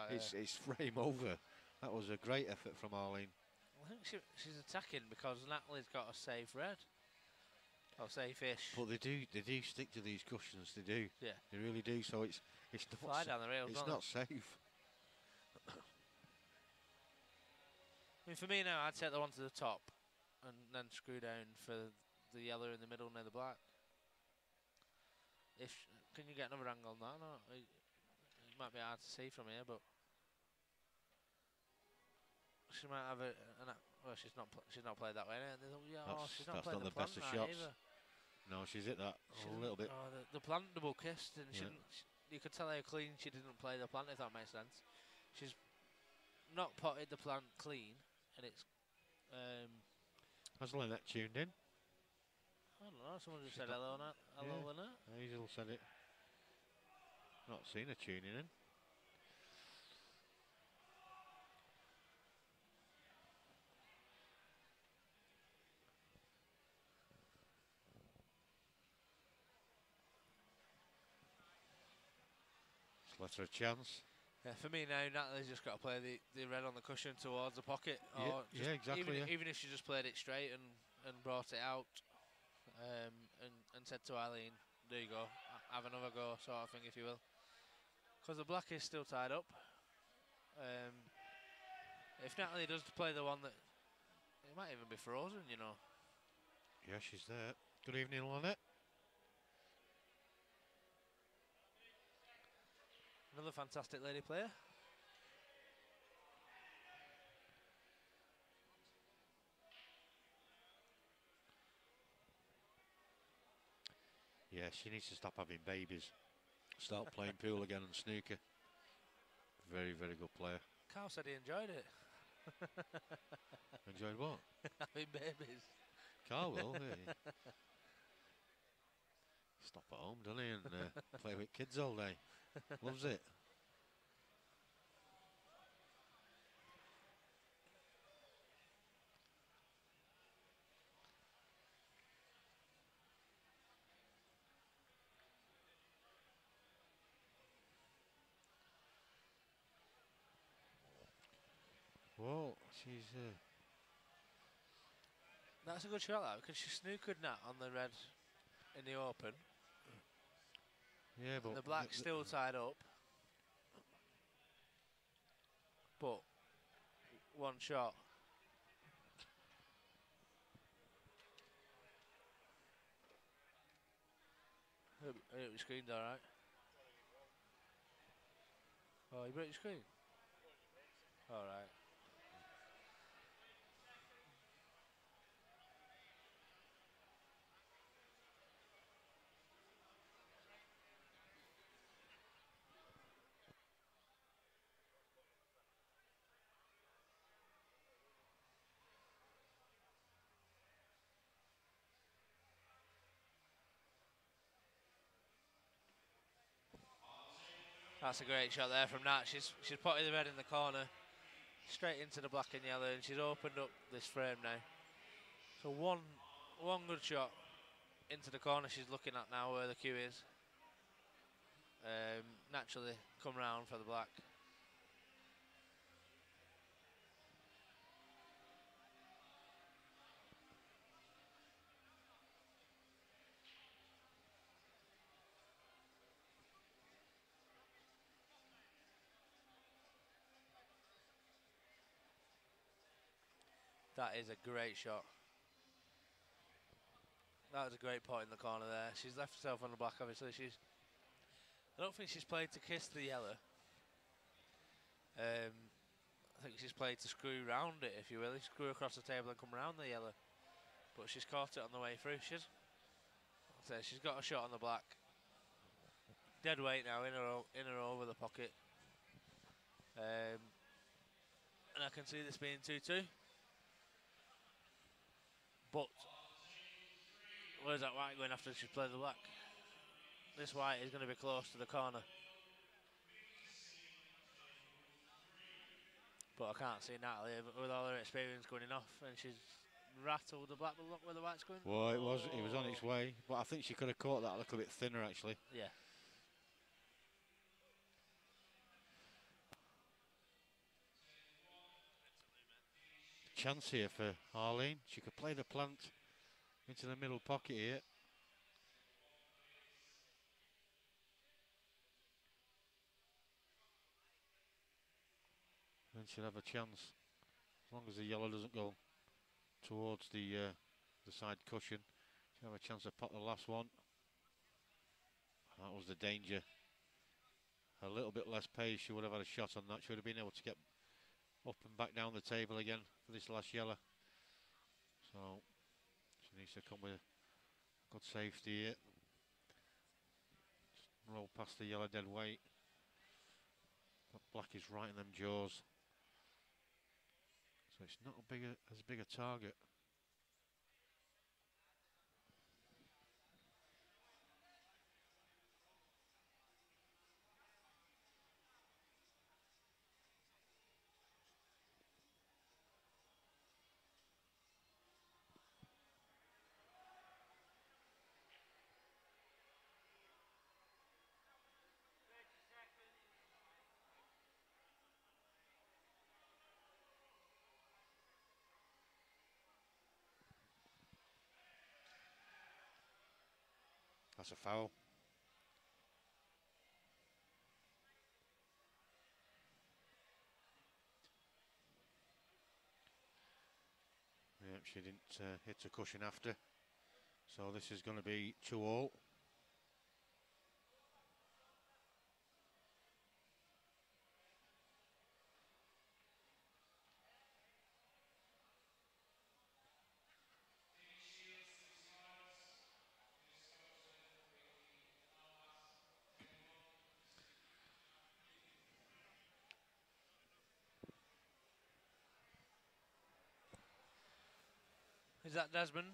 it's frame over. That was a great effort from Arlene. I think she's attacking because Natalie's got a safe red. Or safe-ish. But they do stick to these cushions. They do. Yeah. They really do. So it's fly down the rails. It's not safe. I mean, for me now, I'd take the one to the top and then screw down for the yellow in the middle near the black. Can you get another angle on that? No, it might be hard to see from here, but she might have well, she's not played that way. She's not played the best of shots either. No, she's hit that a little bit. Oh, the plant double kissed, and you could tell how clean she didn't play the plant, if that makes sense. She's not potted the plant clean, and it's. Has Lynette tuned in? I don't know. Someone just said hello, Lynette. Hazel said it. Not seen her tuning in. Let her a chance. Yeah, for me now, Natalie's just got to play the red on the cushion towards the pocket. Or yeah, exactly. Even if she just played it straight and brought it out and said to Eileen, there you go, have another go, sort of thing, if you will. Because the black is still tied up. If Natalie does play the one that, it might even be frozen, you know. Yeah, she's there. Good evening, Lynette. Another fantastic lady player. Yeah, she needs to stop having babies. Start playing pool again and snooker. Very, very good player. Carl said he enjoyed it. Enjoyed what? Having babies. Carl will. Yeah. Stop at home, doesn't he, and play with kids all day. Loves it. Whoa, she's... That's a good shot, that, because she snookered Nat on the red in the open. Yeah, but... The black's still tied up. But one shot. I hope your screen's alright. Oh, you broke your screen? Alright. That's a great shot there from Nat. She's potted the red in the corner, straight into the black and yellow, and she's opened up this frame now. So one good shot into the corner she's looking at now where the cue is. Naturally come round for the black. That is a great shot. That was a great pot in the corner there. She's left herself on the black, obviously. I don't think she's played to kiss the yellow. I think she's played to screw round it, if you will. Screw across the table and come around the yellow. But she's caught it on the way through. She's got a shot on the black. Dead weight now, in her over the pocket. And I can see this being 2-2. But where's that white going after she's played the black? This white is going to be close to the corner. But I can't see Natalie with all her experience going off, and she's rattled the black. But look where the white's going. Well, it was on its way, but I think she could have caught that a little bit thinner, actually. Yeah. Chance here for Arlene. She could play the plant into the middle pocket here. And she'll have a chance. As long as the yellow doesn't go towards the side cushion, she'll have a chance to pot the last one. That was the danger. A little bit less pace, she would have had a shot on that. She would have been able to get up and back down the table again for this last yellow. So she needs to come with good safety here. Just roll past the yellow dead weight. That black is right in them jaws. So it's not as big a target. That's a foul. Yep, she didn't hit a cushion after. So this is going to be 2-all. Is that Desmond?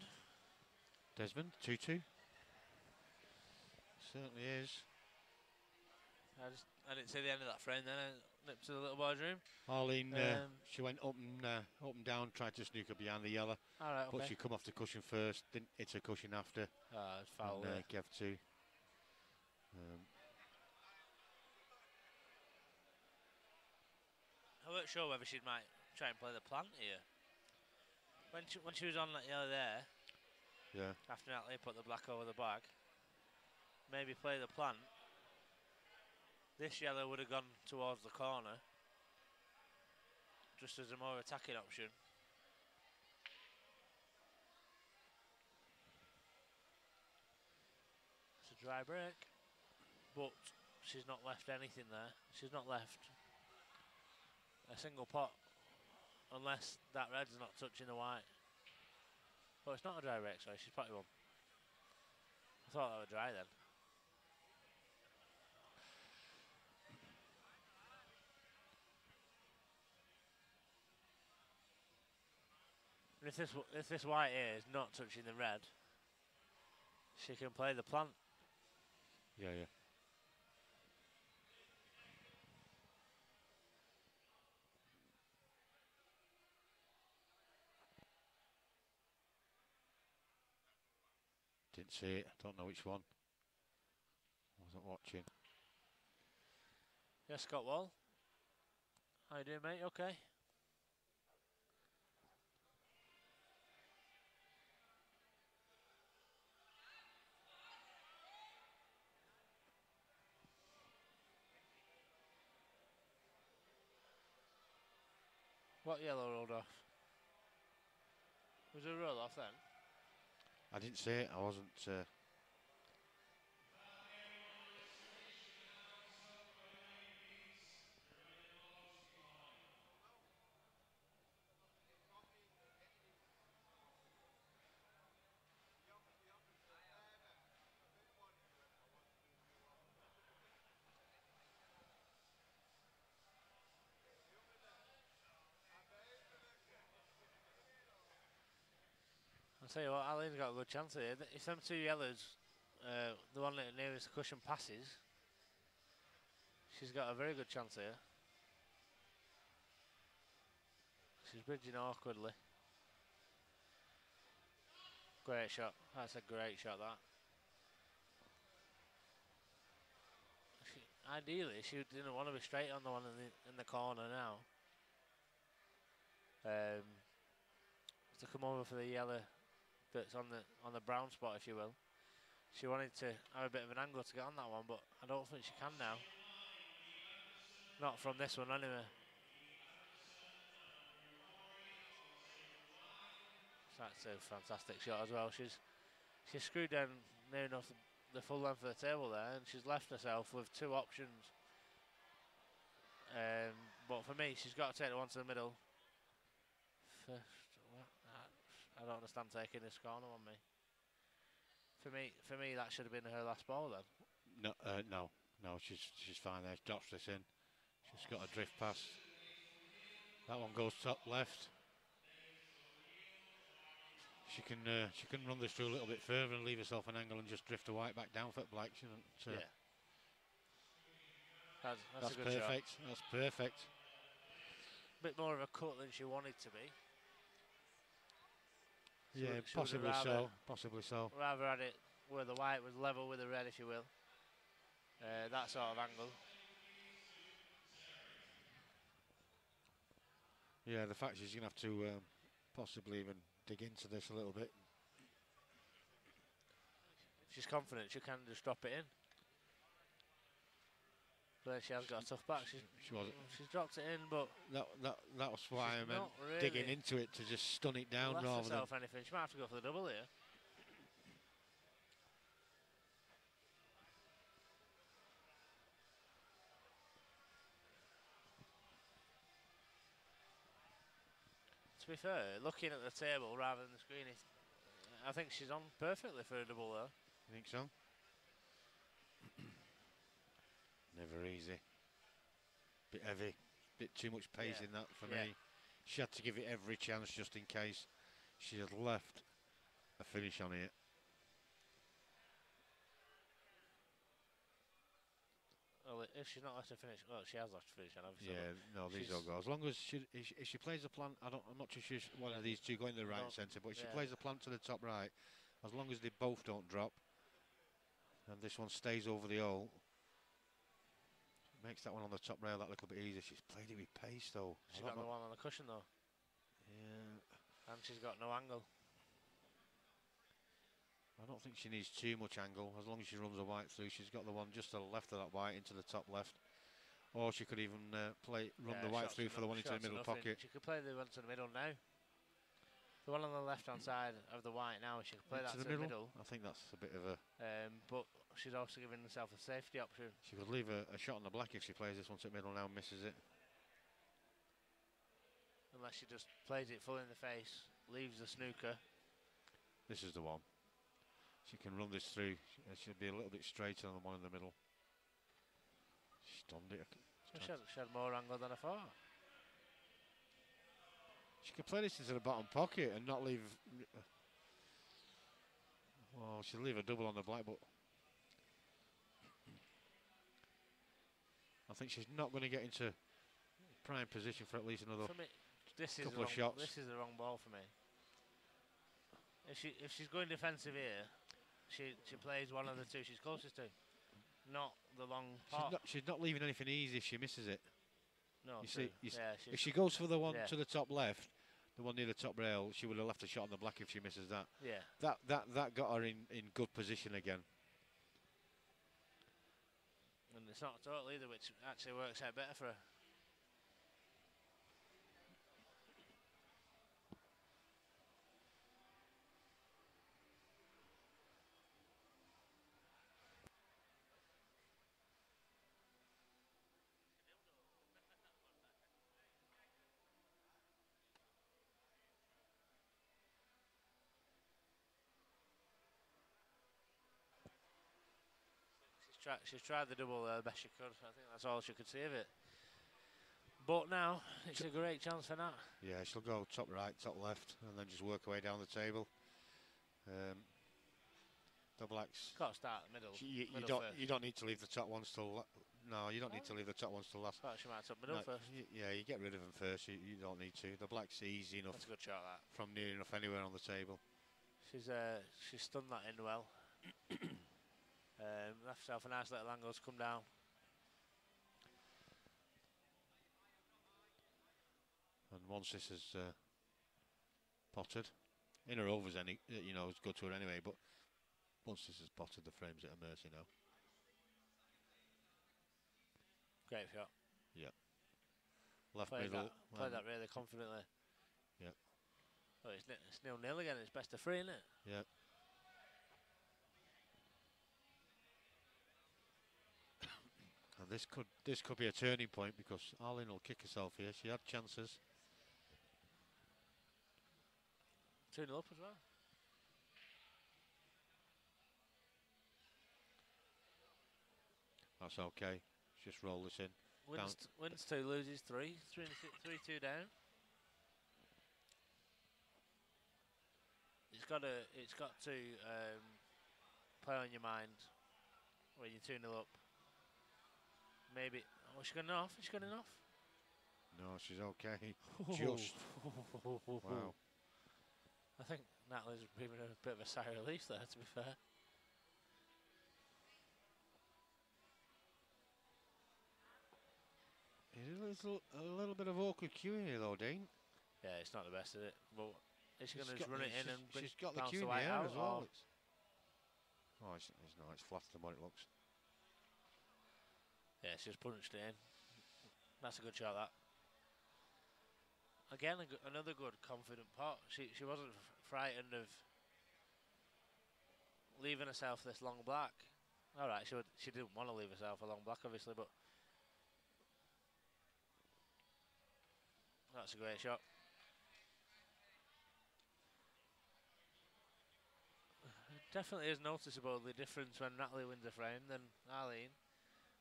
Desmond, 2-2. Certainly is. I didn't see the end of that frame then. I nipped to the little boy's room. Arlene, she went up and down, tried to sneak up behind the yellow. All right, okay. But she come off the cushion first, didn't hit a cushion after. It's foul. And gave 2. I weren't sure whether she might try and play the plant here. When she was on that yellow there, yeah. After Natalie put the black over the bag, maybe play the plant. This yellow would have gone towards the corner, just as a more attacking option. It's a dry break, but she's not left anything there. She's not left a single pot, unless that red's not touching the white. Oh, it's not a dry break, sorry, she's potty one. I thought that were dry then. And if this white here is not touching the red, she can play the plant. Yeah. Didn't see it. Don't know which one. Wasn't watching. Yes, Scott Wall. How you doing, mate? Okay. What yellow rolled off? Was there a roll off then? I didn't see it. I wasn't. I'll tell you what, Ali's got a good chance here. If them two yellows, the one that nearest the cushion passes, she's got a very good chance here. She's bridging awkwardly. Great shot. That's a great shot, that. Ideally, she didn't want to be straight on the one in the corner now. To come over for the yellow that's on the brown spot, if you will. She wanted to have a bit of an angle to get on that one, but I don't think she can now. Not from this one, anyway. That's a fantastic shot as well. She's screwed down near enough the full length of the table there, and she's left herself with 2 options. But for me, she's got to take the one to the middle. I don't understand taking this corner on me. For me, that should have been her last ball then. No. She's fine there. She drops this in. She's got a drift pass. That one goes top left. She can run this through a little bit further and leave herself an angle and just drift the white back down for black. Yeah. That's a good perfect. Shot. That's perfect. Bit more of a cut than she wanted to be. Yeah, possibly so. Possibly so. Rather had it where the white was level with the red, if you will. That sort of angle. Yeah, the fact she's going to have to possibly even dig into this a little bit. she's confident she can just drop it in. But she has got a tough back. She's dropped it in, but that was why I meant really digging into it to just stun it down rather than anything. She might have to go for the double here. To be fair, looking at the table rather than the screen, I think she's on perfectly for a double though. You think so? Never easy. Bit heavy. Bit too much pace in that for me. She had to give it every chance just in case she had left a finish on it. Well, if she's not left to finish, well, she has left to finish. Obviously. Yeah, no, these all go. As long as if she plays the plan, I'm not too sure one of these two going to the right centre, but if she plays the plan to the top right, as long as they both don't drop, and this one stays over the hole, makes that one on the top rail that little bit easier. She's played it with pace though. She's got the one on the cushion though. Yeah. And she's got no angle. I don't think she needs too much angle. As long as she runs a white through, she's got the one just to the left of that white into the top left. Or she could even run the white through for the one into the middle pocket. She could play the one to the middle now. The one on the left-hand side of the white now, she could play that to the middle. I think that's a bit of a... but she's also giving herself a safety option. She could leave a shot on the black if she plays this one to the middle now and misses it. Unless she just plays it full in the face, leaves the snooker. This is the one. She can run this through. She'll be a little bit straighter than the one in the middle. She stunned it. She had more angle than I thought. She could play this into the bottom pocket and not leave... Well, she'll leave a double on the black, but... I think she's not going to get into prime position for at least another couple of shots. This is the wrong ball for me. If she's going defensive here, she plays one of the two she's closest to, not the long pot. She's not leaving anything easy if she misses it. No, if she goes for the one to the top left, the one near the top rail, she would have left a shot on the black if she misses that. Yeah. That got her in good position again. And it's not total either, which actually works out better for her. She's tried the double there the best she could. I think that's all she could see of it. But now, it's a great chance for Nat. Yeah, she'll go top right, top left, and then just work her way down the table. The blacks. Got to start middle. You don't need to leave the top ones till. No, you don't need to leave the top ones till last. She might top middle first. Yeah, you get rid of them first. You don't need to. The blacks easy enough. That's a good shot. That from near enough anywhere on the table. She's stunned that in well. Left herself a nice little angle to come down. And once this is potted, in her overs, it's good to her anyway. But once this is potted, the frame's at her mercy now. Great shot. Yeah. Left middle. Played that really confidently. Yeah. Oh, it's 0-0 again. It's best of 3, isn't it? Yeah. And this could be a turning point because Arlene will kick herself here. She had chances. 2-0 up as well. That's okay. Just roll this in. Wins 2, loses 3. 3-2 down. It's got to play on your mind when you're 2-0 up. Maybe. Oh, she's got enough. She's got enough. No, she's okay. Just. Wow. I think Natalie's breathing a bit of a sigh of relief there, to be fair. A little bit of awkward queuing here, though, Dean. Yeah, it's not the best, is it? But is she going to run it in and she's got the bounce queue the in white the air out? as well. Oh, it's not. It's flatter than what it looks. Yeah, she's punched it in. That's a good shot, that. Again, another good, confident pot. She wasn't frightened of leaving herself this long black. All right, she didn't want to leave herself a long black, obviously, but that's a great shot. Definitely is noticeable the difference when Natalie wins a frame than Arlene.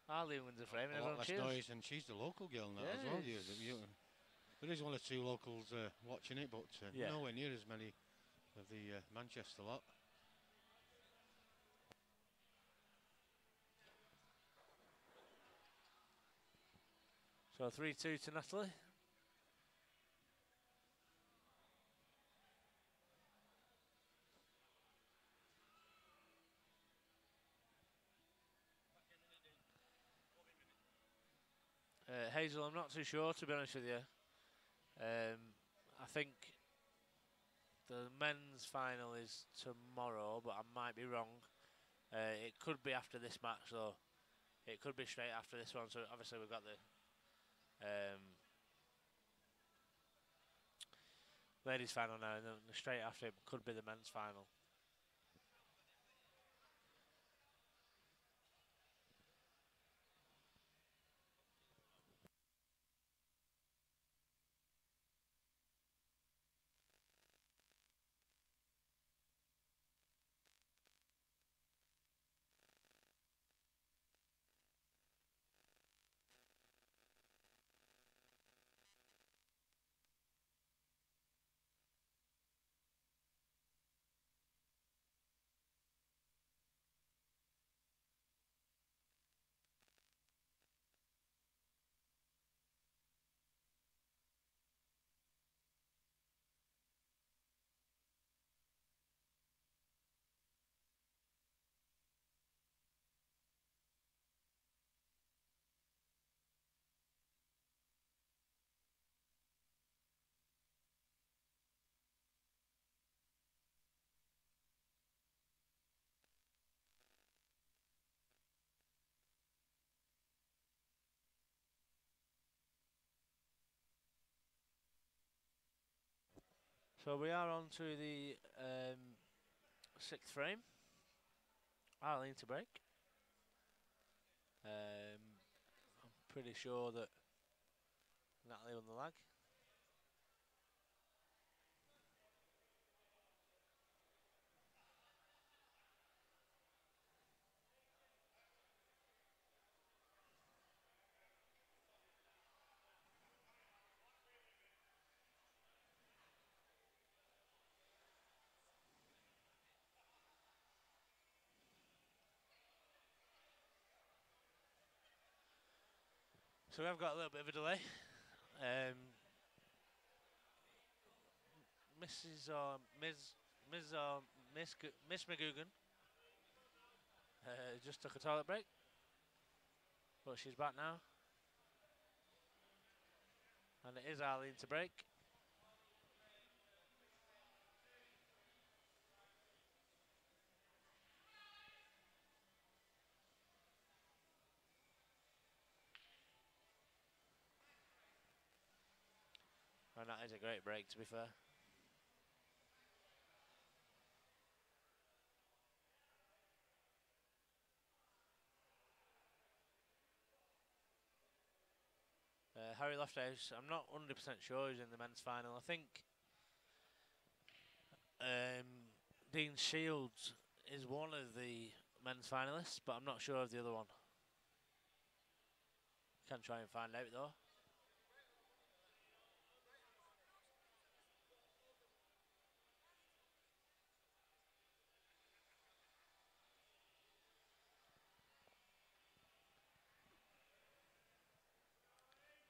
Arlene wins a frame and a lot everyone less cheers. noise, and she's the local girl now as well. There is one or two locals watching it, but nowhere near as many of the Manchester lot. So 3-2 to Natalie. Hazel, I'm not too sure, to be honest with you. I think the men's final is tomorrow, but I might be wrong. It could be after this match, though. It could be straight after this one. So obviously we've got the ladies' final now, and then straight after it could be the men's final. So we are on to the 6th frame. Arlene to break. I'm pretty sure that Natalie won the lag. So we have got a little bit of a delay. Mrs. or Ms. or Miss McGugan just took a toilet break, but she's back now. And it is Arlene to break. And that is a great break, to be fair. Harry Lofthouse, I'm not 100% sure he's in the men's final. I think Dean Shields is one of the men's finalists, but I'm not sure of the other one. Can try and find out though.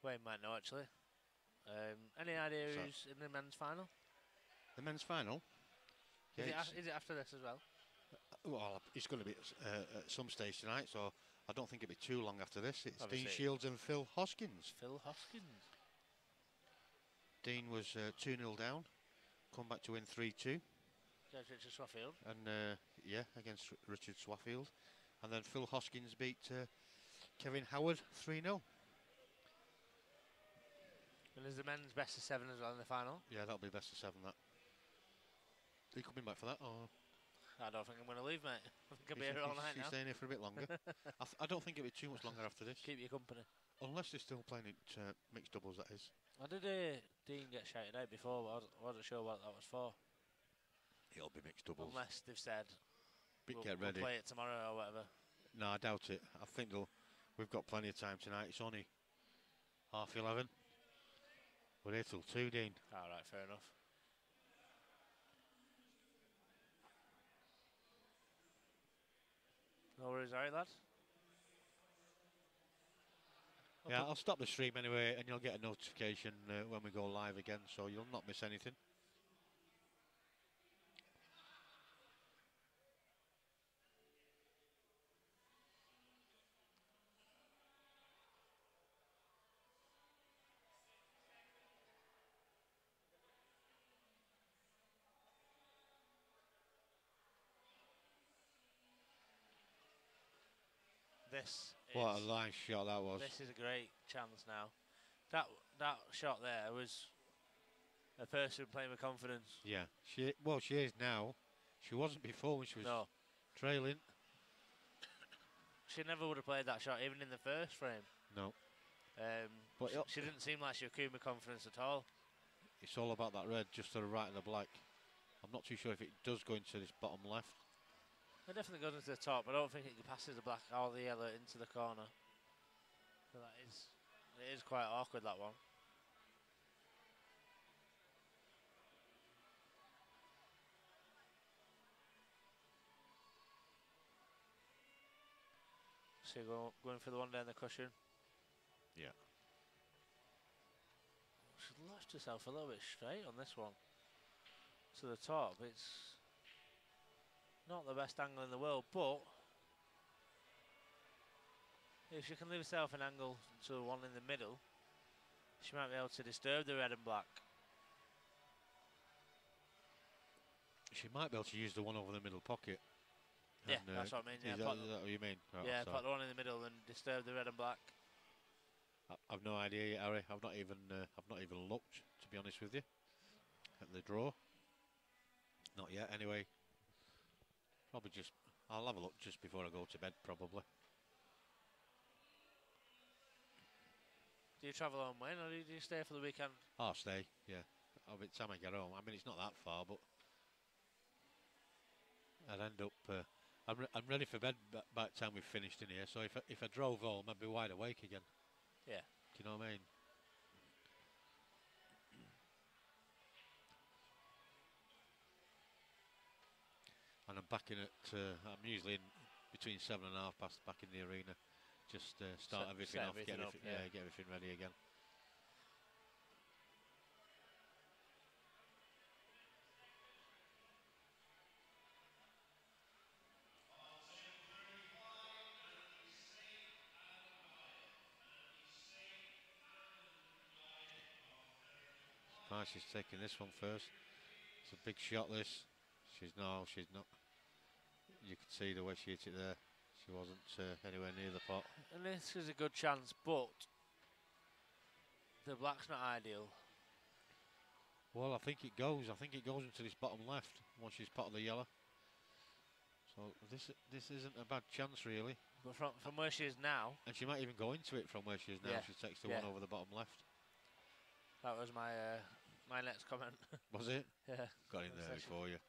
Wayne might know actually. Any idea who's in the men's final? The men's final? Is it after this as well? Well, it's going to be at some stage tonight, so I don't think it'll be too long after this. It's Obviously. Dean Shields and Phil Hoskins. Phil Hoskins. Dean was 2-0 down, come back to win 3-2. Goes Richard Swaffield. And yeah, against Richard Swaffield. And then Phil Hoskins beat Kevin Howard 3-0. And there's the men's best of 7 as well in the final. Yeah, that'll be best of 7, that. Are you coming back for that, or...? I don't think I'm going to leave, mate. I think I'll be here all night now. He's staying here for a bit longer. I don't think it'll be too much longer after this. Keep you company. Unless they're still playing it mixed doubles, that is. I did Dean get shouted out before, but I wasn't sure what that was for. It'll be mixed doubles. Unless they've said, Get we'll ready. play it tomorrow or whatever. No, I doubt it. I think we've got plenty of time tonight. It's only 11:30. We're here till 2, Dean. All right, fair enough. No worries, alright, lads? Yeah, I'll stop the stream anyway, and you'll get a notification when we go live again, so you'll not miss anything. What a nice shot that was. This is a great chance now. That shot there was a person playing with confidence. Yeah, she is now. She wasn't before when she was trailing. She never would have played that shot even in the first frame. No. But she didn't seem like she was with confidence at all. It's all about that red just to the right of the black. I'm not too sure if it does go into this bottom left. It definitely goes into the top, but I don't think it passes the black or the yellow into the corner. So it is quite awkward, that one. So you're going for the one down the cushion. Yeah. She's left herself a little bit straight on this one. To the top, it's not the best angle in the world, but if she can leave herself an angle to the one in the middle, she might be able to disturb the red and black. She might be able to use the one over the middle pocket. Yeah, that's what I mean. Yeah, is that what you mean? Right, yeah, put the one in the middle and disturb the red and black. I've no idea, Harry. I've not even looked, to be honest with you, at the draw. Not yet, anyway. Probably I'll have a look just before I go to bed, probably. Do you travel home, Wayne, or do you stay for the weekend? I'll stay, yeah. By the time I get home, I mean, it's not that far, but I'd end up. I'm ready for bed by the time we've finished in here. So if I drove home, I'd be wide awake again. Yeah. Do you know what I mean? And I'm back in at. I'm usually in between 7 and 1/2 back in the arena. Just start everything off, get everything ready again. She's taking this one first. It's a big shot, this. She's not. You could see the way she hit it there. She wasn't anywhere near the pot. And this is a good chance, but the black's not ideal. Well, I think it goes. I think it goes into this bottom left once she's potted the yellow. So this isn't a bad chance, really. But from where she is now. And she might even go into it from where she is now. She takes the one over the bottom left. That was my next comment. Was it? Yeah. Got in there before you.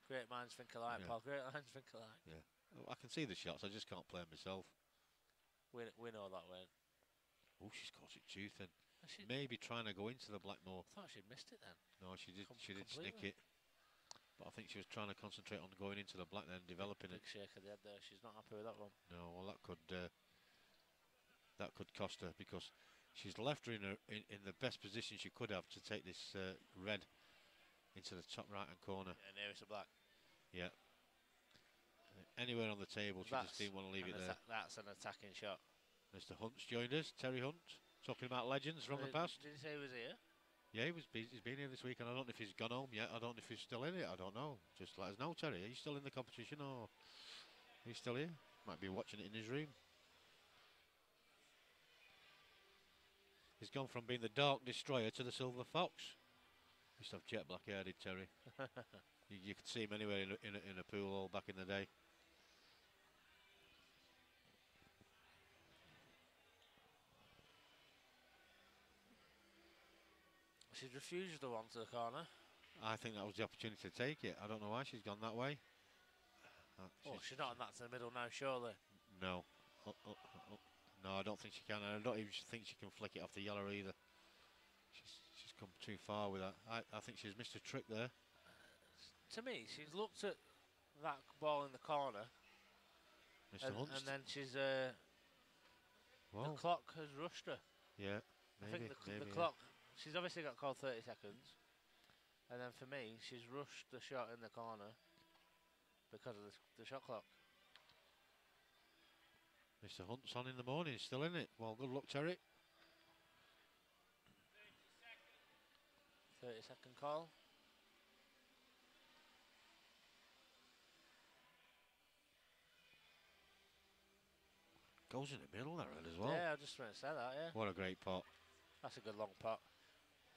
Great minds think alike, pal. Great minds think alike. Yeah. Well, I can see the shots. I just can't play them myself. We know that way. Oh, she's caught it too thin. Maybe trying to go into the black more. I thought she'd missed it then. No, she did. She did snick it. But I think she was trying to concentrate on going into the black then, developing it. Big shake of the head there. She's not happy with that one. No, well that could cost her, because she's left her in the best position she could have to take this red into the top right hand corner. Yeah, nearest the black. Yeah. Anywhere on the table, she just didn't want to leave it there. That's an attacking shot. Mr. Hunt's joined us, Terry Hunt, talking about legends from the past. Did he say he was here? Yeah, he's been here this week, and I don't know if he's gone home yet. I don't know if he's still in it. I don't know. Just let us know, Terry. Are you still in the competition, or are you still here? Might be watching it in his room. He's gone from being the Dark Destroyer to the Silver Fox. Used to have jet black hair, did Terry? you could see him anywhere in a pool hall back in the day. She's refused the one to the corner. I think that was the opportunity to take it. I don't know why she's gone that way. She's not on that to the middle now, surely. No. No, I don't think she can. I don't even think she can flick it off the yellow either. She's come too far with that. I think she's missed a trick there. To me, she's looked at that ball in the corner. And then she's... the clock has rushed her. Yeah, maybe. I think the clock... She's obviously got called 30 seconds. And then for me, she's rushed the shot in the corner because of the shot clock. Mr. Hunt's on in the morning, still in it. Well, good luck, Terry. 30-second call. Goes in the middle, that red as well. Yeah, I just want to say that, yeah. What a great pot. That's a good long pot.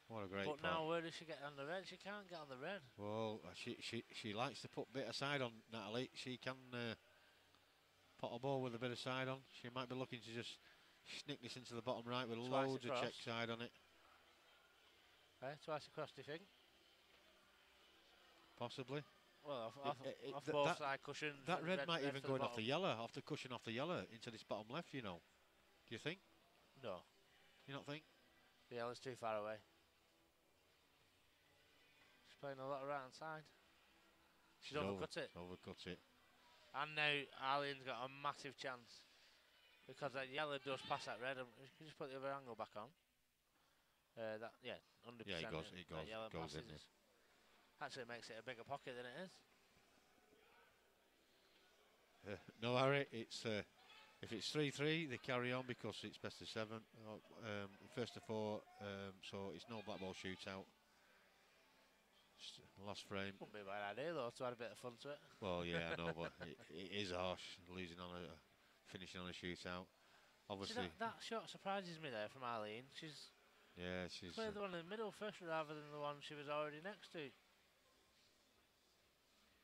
What a great pot. But now, where does she get on the red? She can't get on the red. Well, she likes to put a bit of side on, Natalie. She can pot a ball with a bit of side on. She might be looking to just snick this into the bottom right with loads of check side on it. Twice across, do you think? Possibly. Well, off both side cushions. That red might even go in off the yellow, off the cushion off the yellow into this bottom left, you know. Do you think? No. You don't think? The yellow's too far away. She's playing a lot of right hand side. She's overcut it. Overcut it. And now Arlene's got a massive chance. Because that yellow does pass that red. Can you just put the other angle back on? 100%. Yeah, it goes in there. Actually makes it a bigger pocket than it is. No, Harry, it's if it's 3-3, they carry on because it's best of 7. First of 4, so it's no black ball shootout. Last frame. Wouldn't be a bad idea though to add a bit of fun to it. Well, yeah, I know, but it is harsh losing on finishing on a shootout. Obviously, see, that shot surprises me there from Arlene. She's played the one in the middle first rather than the one she was already next to.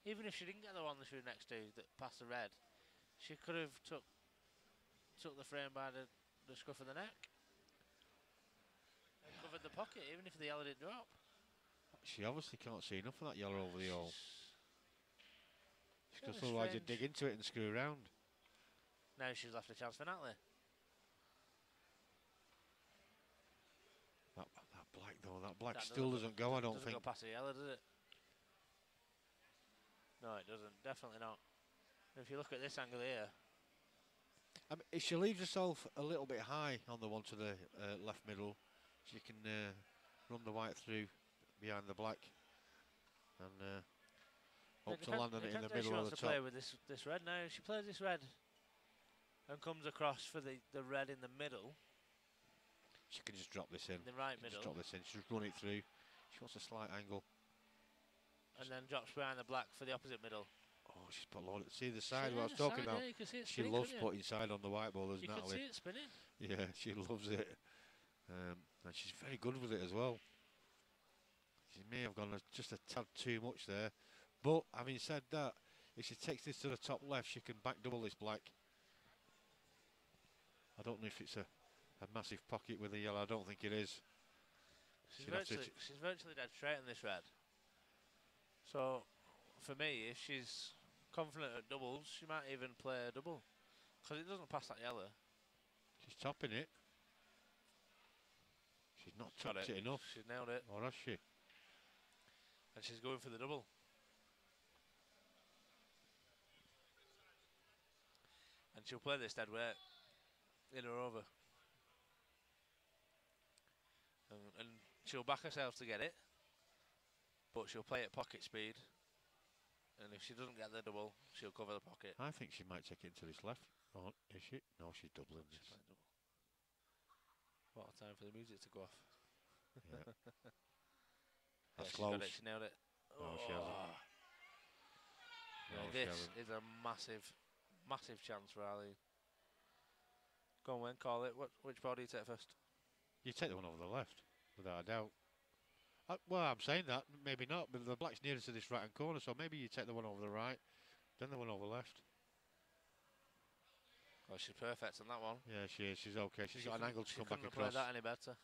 Even if she didn't get the one that she was next to that passed the red, she could have took the frame by the scruff of the neck and covered the pocket, even if the yellow didn't drop. She obviously can't see enough of that yellow over the hole. Because otherwise you'd dig into it and screw around. Now she's left a chance for Natalie. That black though, that black still doesn't go, I don't think. Doesn't go past the yellow, does it? No, it doesn't. Definitely not. If you look at this angle here. I mean, if she leaves herself a little bit high on the one to the left middle, she can run the white through behind the black and hope to land on it in the middle of the top. She wants to play with this red now. She plays this red and comes across for the red in the middle. She can just drop this in. The right middle. Just drop this in. She'll run it through. She wants a slight angle. And then drops behind the black for the opposite middle. Oh, she's put a lot. See the side where I was talking about. Yeah, she loves putting side on the white ball, doesn't Natalie? You can see it spinning. Yeah, she loves it. And she's very good with it as well. She may have gone just a tad too much there. But having said that, if she takes this to the top left, she can back double this black. I don't know if it's a massive pocket with a yellow. I don't think it is. She's virtually dead straight on this red. So, for me, if she's confident at doubles, she might even play a double. Because it doesn't pass that yellow. She's topping it. She's not topped it enough. She's nailed it. Or has she? And she's going for the double. And she'll play this dead weight in or over. And she'll back herself to get it. But she'll play at pocket speed. And if she doesn't get the double, she'll cover the pocket. I think she might take it into this left. Oh, is she? No, she's doubling this. What a time for the music to go off. Yeah. Yeah, That's she's got close. it. She nailed it. No, she hasn't. Yeah, No, she this hasn't. is a massive, massive chance for Ali. Go on, Wayne, call it. Which ball do you take first? You take the one over the left, without a doubt. Well, I'm saying that, maybe not, but the black's nearest to this right-hand corner, so maybe you take the one over the right, then the one over the left. Oh, she's perfect on that one. Yeah, she is. She's okay. She's got an angle to come back She couldn't have across. played that any better.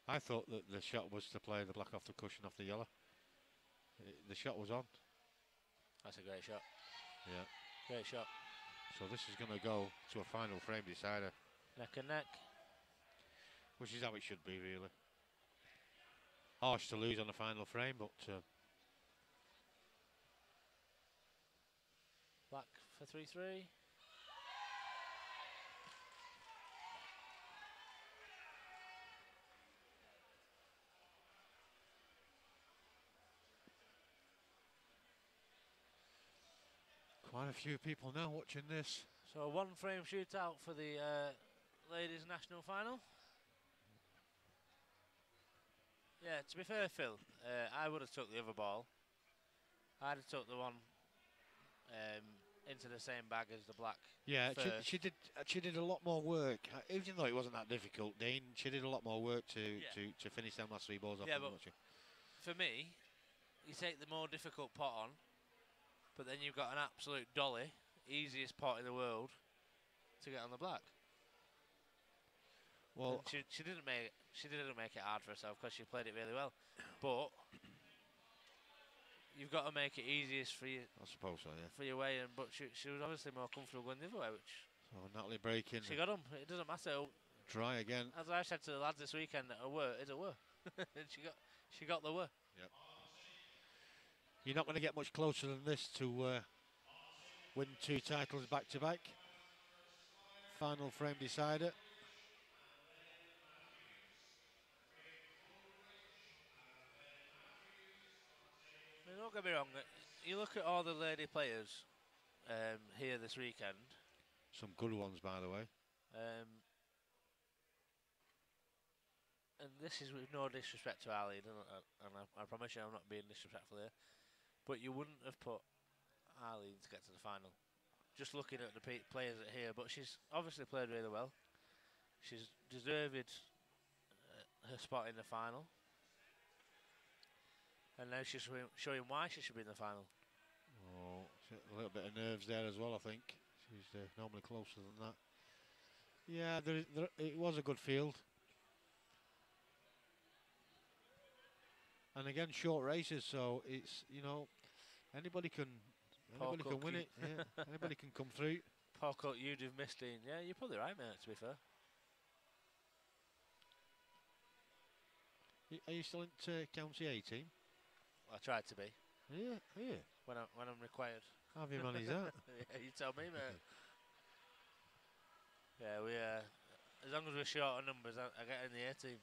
I thought that the shot was to play the black off the cushion off the yellow. The shot was on. That's a great shot. Yeah. Great shot. So this is going to go to a final frame decider. Neck and neck. Which is how it should be, really. Harsh to lose on the final frame, but... Black for 3-3. Quite a few people now watching this. So a one-frame shootout for the ladies' national final. Yeah, to be fair, Phil, I would have took the other ball. I'd have took the one into the same bag as the black. Yeah, she did a lot more work, even though it wasn't that difficult. Dean, she did a lot more work to finish them last three balls off. Yeah, but for me, you take the more difficult pot on, but then you've got an absolute dolly, easiest pot in the world, to get on the black. Well, she didn't make it hard for herself because she played it really well, but you've got to make it easiest for you. I suppose so, yeah. For your way, but she was obviously more comfortable going the other way, which. So Natalie breaking. She got them. It doesn't matter. Try again. As I said to the lads this weekend, a word is a word. And she got the word. Yep. You're not going to get much closer than this to win 2 titles back to back. Final frame decider. I mean, don't get me wrong. You look at all the lady players here this weekend. Some good ones, by the way. And this is with no disrespect to Ali, and I promise you I'm not being disrespectful here, but you wouldn't have put Ali to get to the final. Just looking at the players that are here, but she's obviously played really well. She's deserved her spot in the final. And now she's showing why she should be in the final. Oh, a little bit of nerves there as well, I think. She's normally closer than that. Yeah, it was a good field. And again, short races, so it's, anybody can win it. Yeah, anybody can come through. Paul Cook, you'd have missed in. Yeah, you're probably right, mate, to be fair. Are you still in County A team? I tried to be. Yeah. When I'm required. How many money is that? Yeah, you tell me, mate. Yeah, we as long as we're short on numbers, I get in the A team.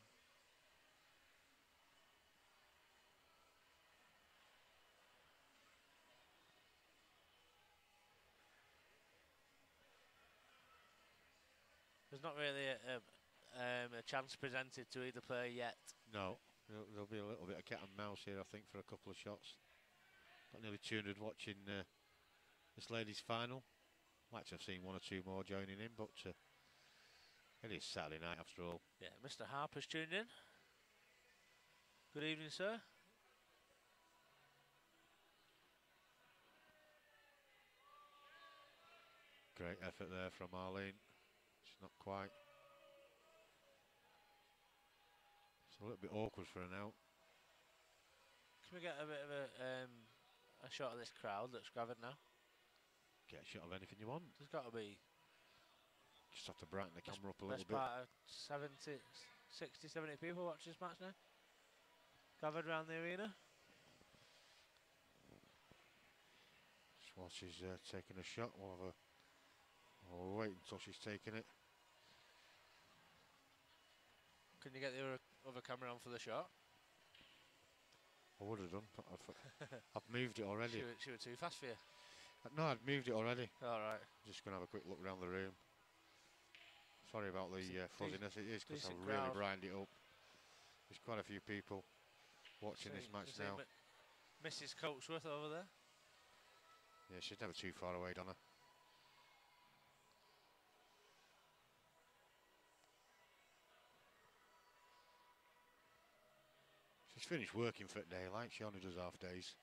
There's not really a chance presented to either player yet. No, there'll be a little bit of cat and mouse here, I think, for a couple of shots. Got nearly 200 watching this ladies' final. Like to have seen 1 or 2 more joining in, but it is Saturday night after all. Yeah, Mr. Harper's tuned in. Good evening, sir. Great effort there from Arlene. She's not quite. It's a little bit awkward for her now. Can we get a bit of a shot of this crowd that's gathered now? Get a shot of anything you want. There's got to be. Just have to brighten the camera up a little best bit. Part of 60, 70 people watch this match now. Gathered around the arena. Just while she's taking a shot, we'll wait until she's taking it. Can you get the other camera on for the shot? I would have done, but I've moved it already. She was too fast for you. No, I'd moved it already. All right. Just going to have a quick look around the room. Sorry about the fuzziness. It is because I've really brightened it up. There's quite a few people watching this match now. Mrs. Coatsworth over there. Yeah, she's never too far away, Donna. She's finished working for daylight. She only does half days.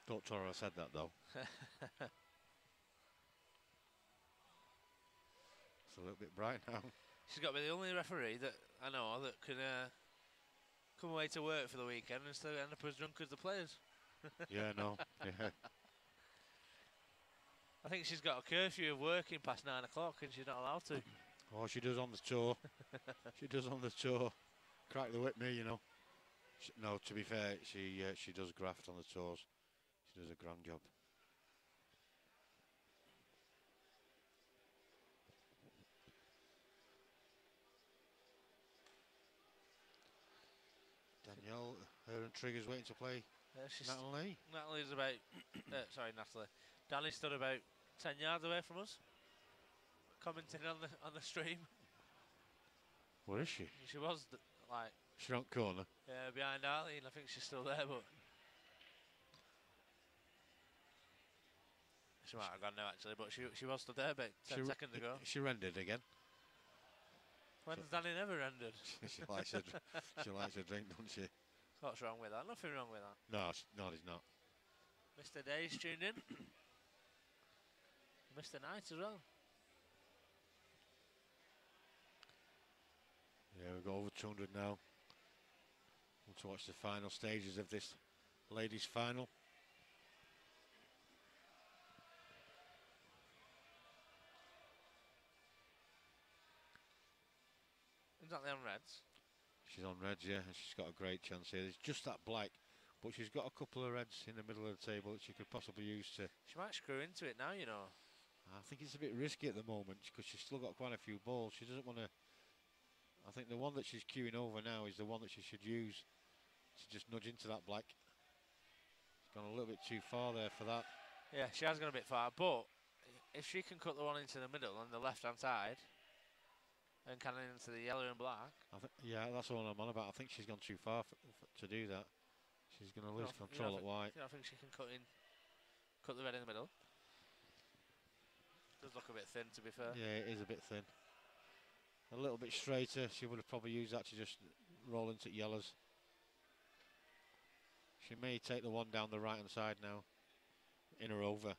Don't tell her I said that, though. It's a little bit bright now. She's got to be the only referee that I know that can come away to work for the weekend and still end up as drunk as the players. Yeah, no. Yeah. I think she's got a curfew of working past 9 o'clock and she's not allowed to. Oh, she does on the tour. She does on the tour. Crack the whip me, you know. No, to be fair, she does graft on the tours. She does a grand job. Danielle, her and Trigger's waiting to play. Natalie. Natalie's about, sorry, Natalie. Danny stood about 10 yards away from us, commenting on the stream. Where is she? She was like. She's around the corner. Yeah, behind Arlene. I think she's still there, but she might have gone now actually. But she was still there about 10 seconds ago. She rendered again. When's Danny never rendered? She likes her drink, doesn't she? What's wrong with that? Nothing wrong with that. No, there's not. Mr. Day's tuned in. Mr. Knight as well. Yeah, we've got over 200 now. Want to watch the final stages of this ladies' final. Exactly on reds. She's on reds, yeah, and she's got a great chance here. It's just that black, but she's got a couple of reds in the middle of the table that she could possibly use to. She might screw into it now, you know. I think it's a bit risky at the moment because she's still got quite a few balls. She doesn't want to. I think the one that she's queuing over now is the one that she should use to just nudge into that black. She's gone a little bit too far there for that. Yeah, she has gone a bit far, but if she can cut the one into the middle on the left-hand side and cannon into the yellow and black. Yeah, that's all I'm on about. I think she's gone too far to do that. She's going to lose control at white. I think she can cut the red in the middle. Does look a bit thin, to be fair. Yeah, it is a bit thin. A little bit straighter. She would have probably used that to just roll into yellows. She may take the one down the right-hand side now. In her over.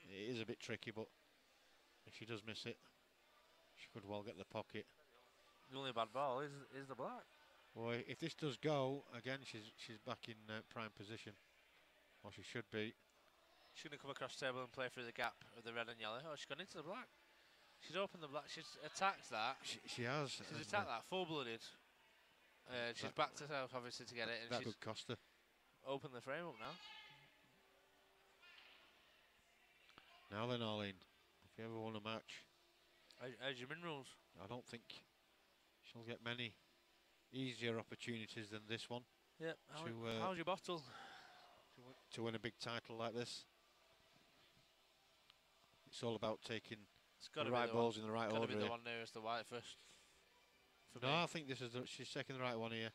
It is a bit tricky, but if she does miss it, she could well get the pocket. The only bad ball is the black. Well, if this does go, again, she's back in prime position. Or she should be. She's going to come across the table and play through the gap of the red and yellow. Oh, she's gone into the black. She's opened the black. She's attacked that. She has. She's attacked that full-blooded. She's backed herself, obviously, to get it. And that could cost her. Open the frame up now. Now then, Arlene, if you ever won a match. How's your minerals? I don't think she'll get many easier opportunities than this one. Yep. How's your bottle? To win a big title like this. It's all about taking the right balls in the right order. Got to be the one nearest the white first. No, I think this is she's taking the right one here.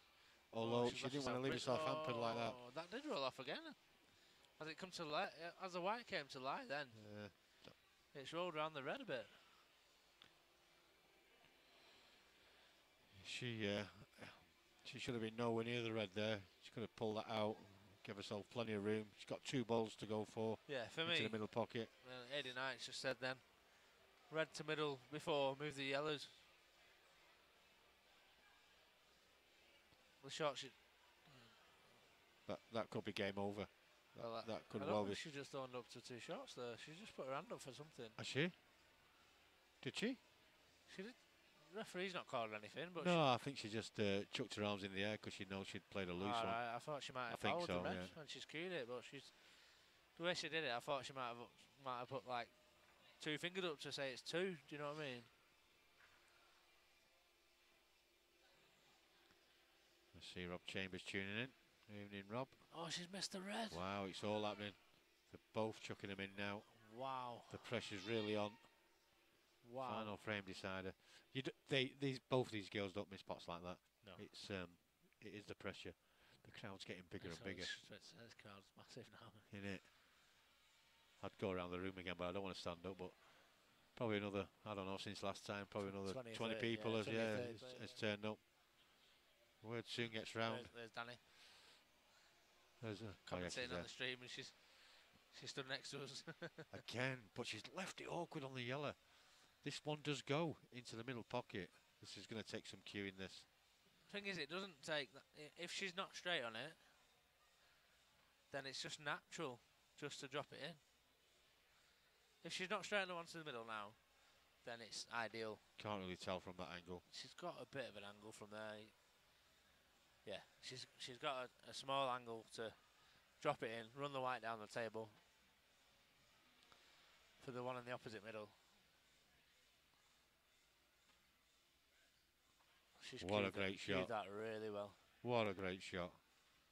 Although she didn't want to leave herself hampered like that. That did roll off again. As it come to light, as the white came to light, then it's rolled around the red a bit. She should have been nowhere near the red there. She could have pulled that out, give herself plenty of room. She's got 2 balls to go for. Yeah, for me. Into the middle pocket. 89 just said then. Red to middle before, move the yellows. The shot should. That could be game over. That could well be. She just owned up to 2 shots there. She just put her hand up for something. Has she? Did she? She did. referee's not called anything, but no, I think she just chucked her arms in the air because she knows she'd played a loose one. I thought she might have I think fouled so, the red yeah. when she's cued it, but the way she did it, I thought she might have put like 2 fingers up to say it's 2. Do you know what I mean? I see Rob Chambers tuning in. Evening, Rob. Oh, she's missed the red. Wow, it's all happening. They're both chucking them in now. Wow. The pressure's really on. Wow. Final frame decider. Both these girls don't miss pots like that. No. It is the pressure. The crowd's getting bigger and bigger. This crowd's massive now. Isn't it? I'd go around the room again, but I don't want to stand up. But probably another, I don't know, since last time, probably another 20 people has turned up. Word soon gets round. There's Danny. There's commentating on the stream, and she's stood next to us. Again, but she's left it awkward on the yellow. This one does go into the middle pocket. This is going to take some cueing, this. Thing is, it doesn't take that. If she's not straight on it, then it's just natural just to drop it in. If she's not straight on the one to the middle now, then it's ideal. Can't really tell from that angle. She's got a bit of an angle from there. Yeah, she's got a small angle to drop it in, run the white down the table for the one in the opposite middle. What a great shot. That really well. What a great shot.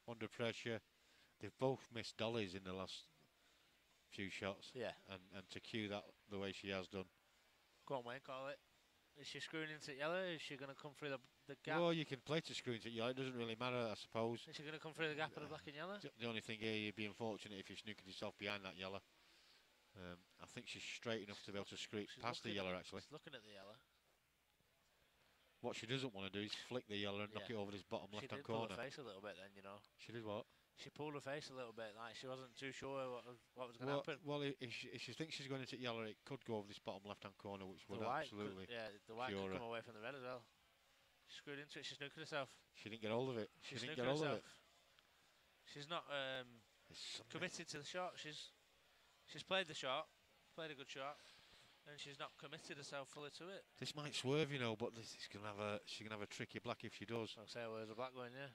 Under pressure. They've both missed dollies in the last few shots. Yeah. And to cue that the way she has done. Go on, Wayne, call it. Is she screwing into yellow? Is she going to come through the gap? Well, you can play to screw into yellow. It doesn't really matter, I suppose. Is she going to come through the gap of the black and yellow? The only thing here, you'd be unfortunate if you snookered yourself behind that yellow. I think she's straight enough to be able to screw past the yellow, actually. She's looking at the yellow. What she doesn't want to do is flick the yellow and knock it over this bottom left-hand corner. She did pull her face a little bit then, you know. She did what? She pulled her face a little bit, like she wasn't too sure what was going to happen. Well, if she thinks she's going into yellow, it could go over this bottom left-hand corner, which would absolutely the white could come away from the red as well. She screwed into it, she snookered herself. She didn't get hold of it. She didn't get hold of it. She's not committed to the shot. She's played the shot, played a good shot, and she's not committed herself fully to it. This might swerve, you know, but she's gonna have a tricky black if she does. I'll say where's the black going, yeah.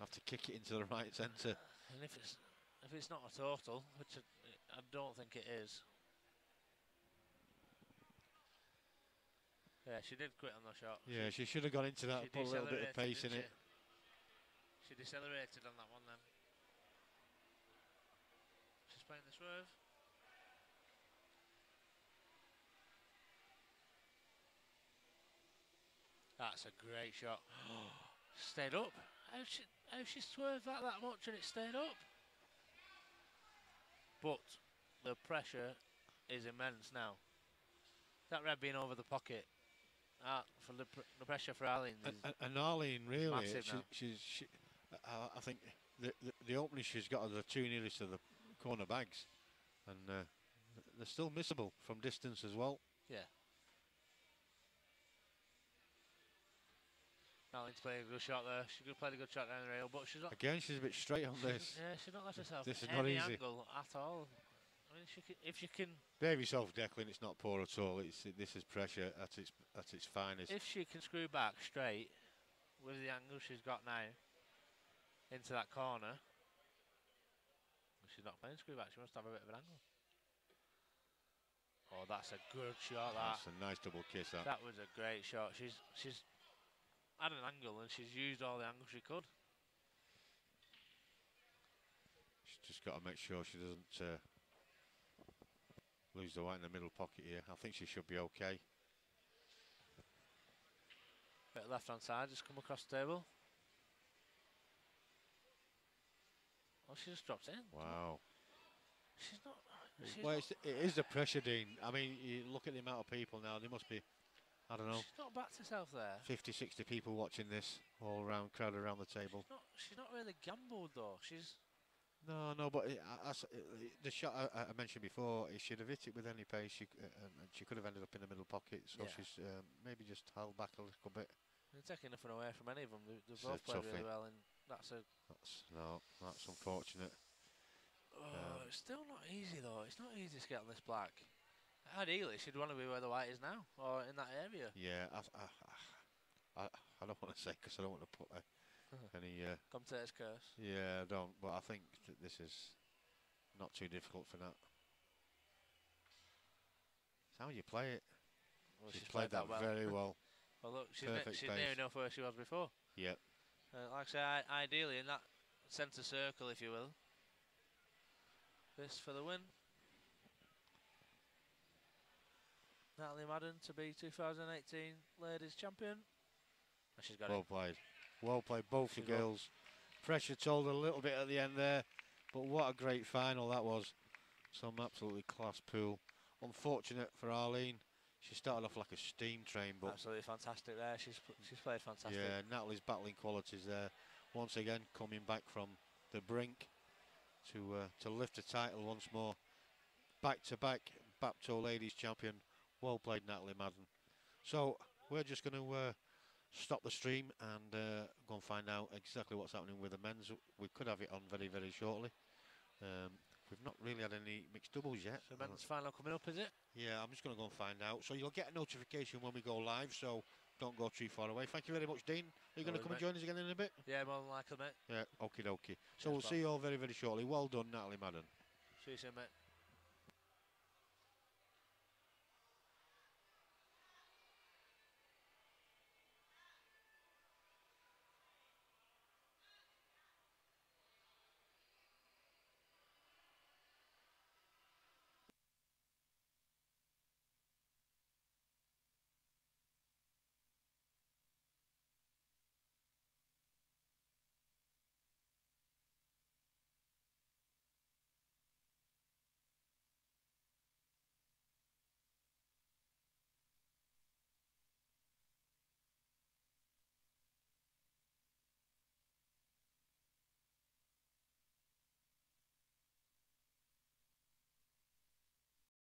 Have to kick it into the right centre. And if it's not a total, which I don't think it is. Yeah, she did quit on the shot. Yeah, she should have gone into that, put a little bit of pace in it. She decelerated on that one then. She's playing the swerve. That's a great shot. Stayed up. How she swerved that much and it stayed up? But the pressure is immense now. That red being over the pocket. For the pressure for Arlene. And Arlene, really, I think the opening she's got are the two nearest to the corner bags, and they're still missable from distance as well. Yeah. Arlene's playing a good shot there. She could play a good shot down the rail, but she's not. Again, she's a bit straight on this. Yeah, she's not left herself. This is not easy angle at all. I mean, if she can. Behave yourself, Declan. It's not poor at all. This is pressure at its finest. If she can screw back straight with the angle she's got now into that corner, she's not playing screw back. She must have a bit of an angle. Oh, that's a good shot. That's a nice double kiss. That was a great shot. She's had an angle and she's used all the angles she could. She's just got to make sure she doesn't lose the white in the middle pocket here. I think she should be okay. Bit left hand side, just come across the table. Oh, she just dropped in. Wow. She's not. Well, it is the pressure, Dean. I mean, you look at the amount of people now. There must be, I don't know. She's not backed herself there. 50, 60 people watching this, all around, crowded around the table. She's not really gambled though. She's. No, but the shot I mentioned before, she should have hit it with any pace, and she could have ended up in the middle pocket. So she's maybe just held back a little bit. They're taking nothing away from any of them. They've both played really well, and that's unfortunate. Oh, it's still not easy though. It's not easy to get on this black. Ideally, she'd want to be where the white is now, or in that area. Yeah, I don't want to say because I don't want to put any. Commentator's curse. Yeah, I don't. But I think that this is not too difficult for that. It's how you play it. Well, she's played that well. very well. Well, look, she's near enough where she was before. Yep. Like I say, ideally in that centre circle, if you will. This for the win. Natalie Madden to be 2018 Ladies Champion. And she's got well played. Well played, both the girls. Pressure told a little bit at the end there, but what a great final that was. Some absolutely class pool. Unfortunate for Arlene. She started off like a steam train, but absolutely fantastic there. She's played fantastic. Yeah, Natalie's battling qualities there. Once again, coming back from the brink to lift the title once more. Back to back, Bapto Ladies Champion. Well played, Natalie Madden. So we're just going to stop the stream and go and find out exactly what's happening with the men's. We could have it on very, very shortly. We've not really had any mixed doubles yet. So men's final coming up, is it? Yeah, I'm just going to go and find out. So you'll get a notification when we go live, so don't go too far away. Thank you very much, Dean. Are you going to come and join us again in a bit? Yeah, more than likely, mate. Yeah, okie dokie. So we'll see you all very, very shortly. Well done, Natalie Madden. See you soon, mate.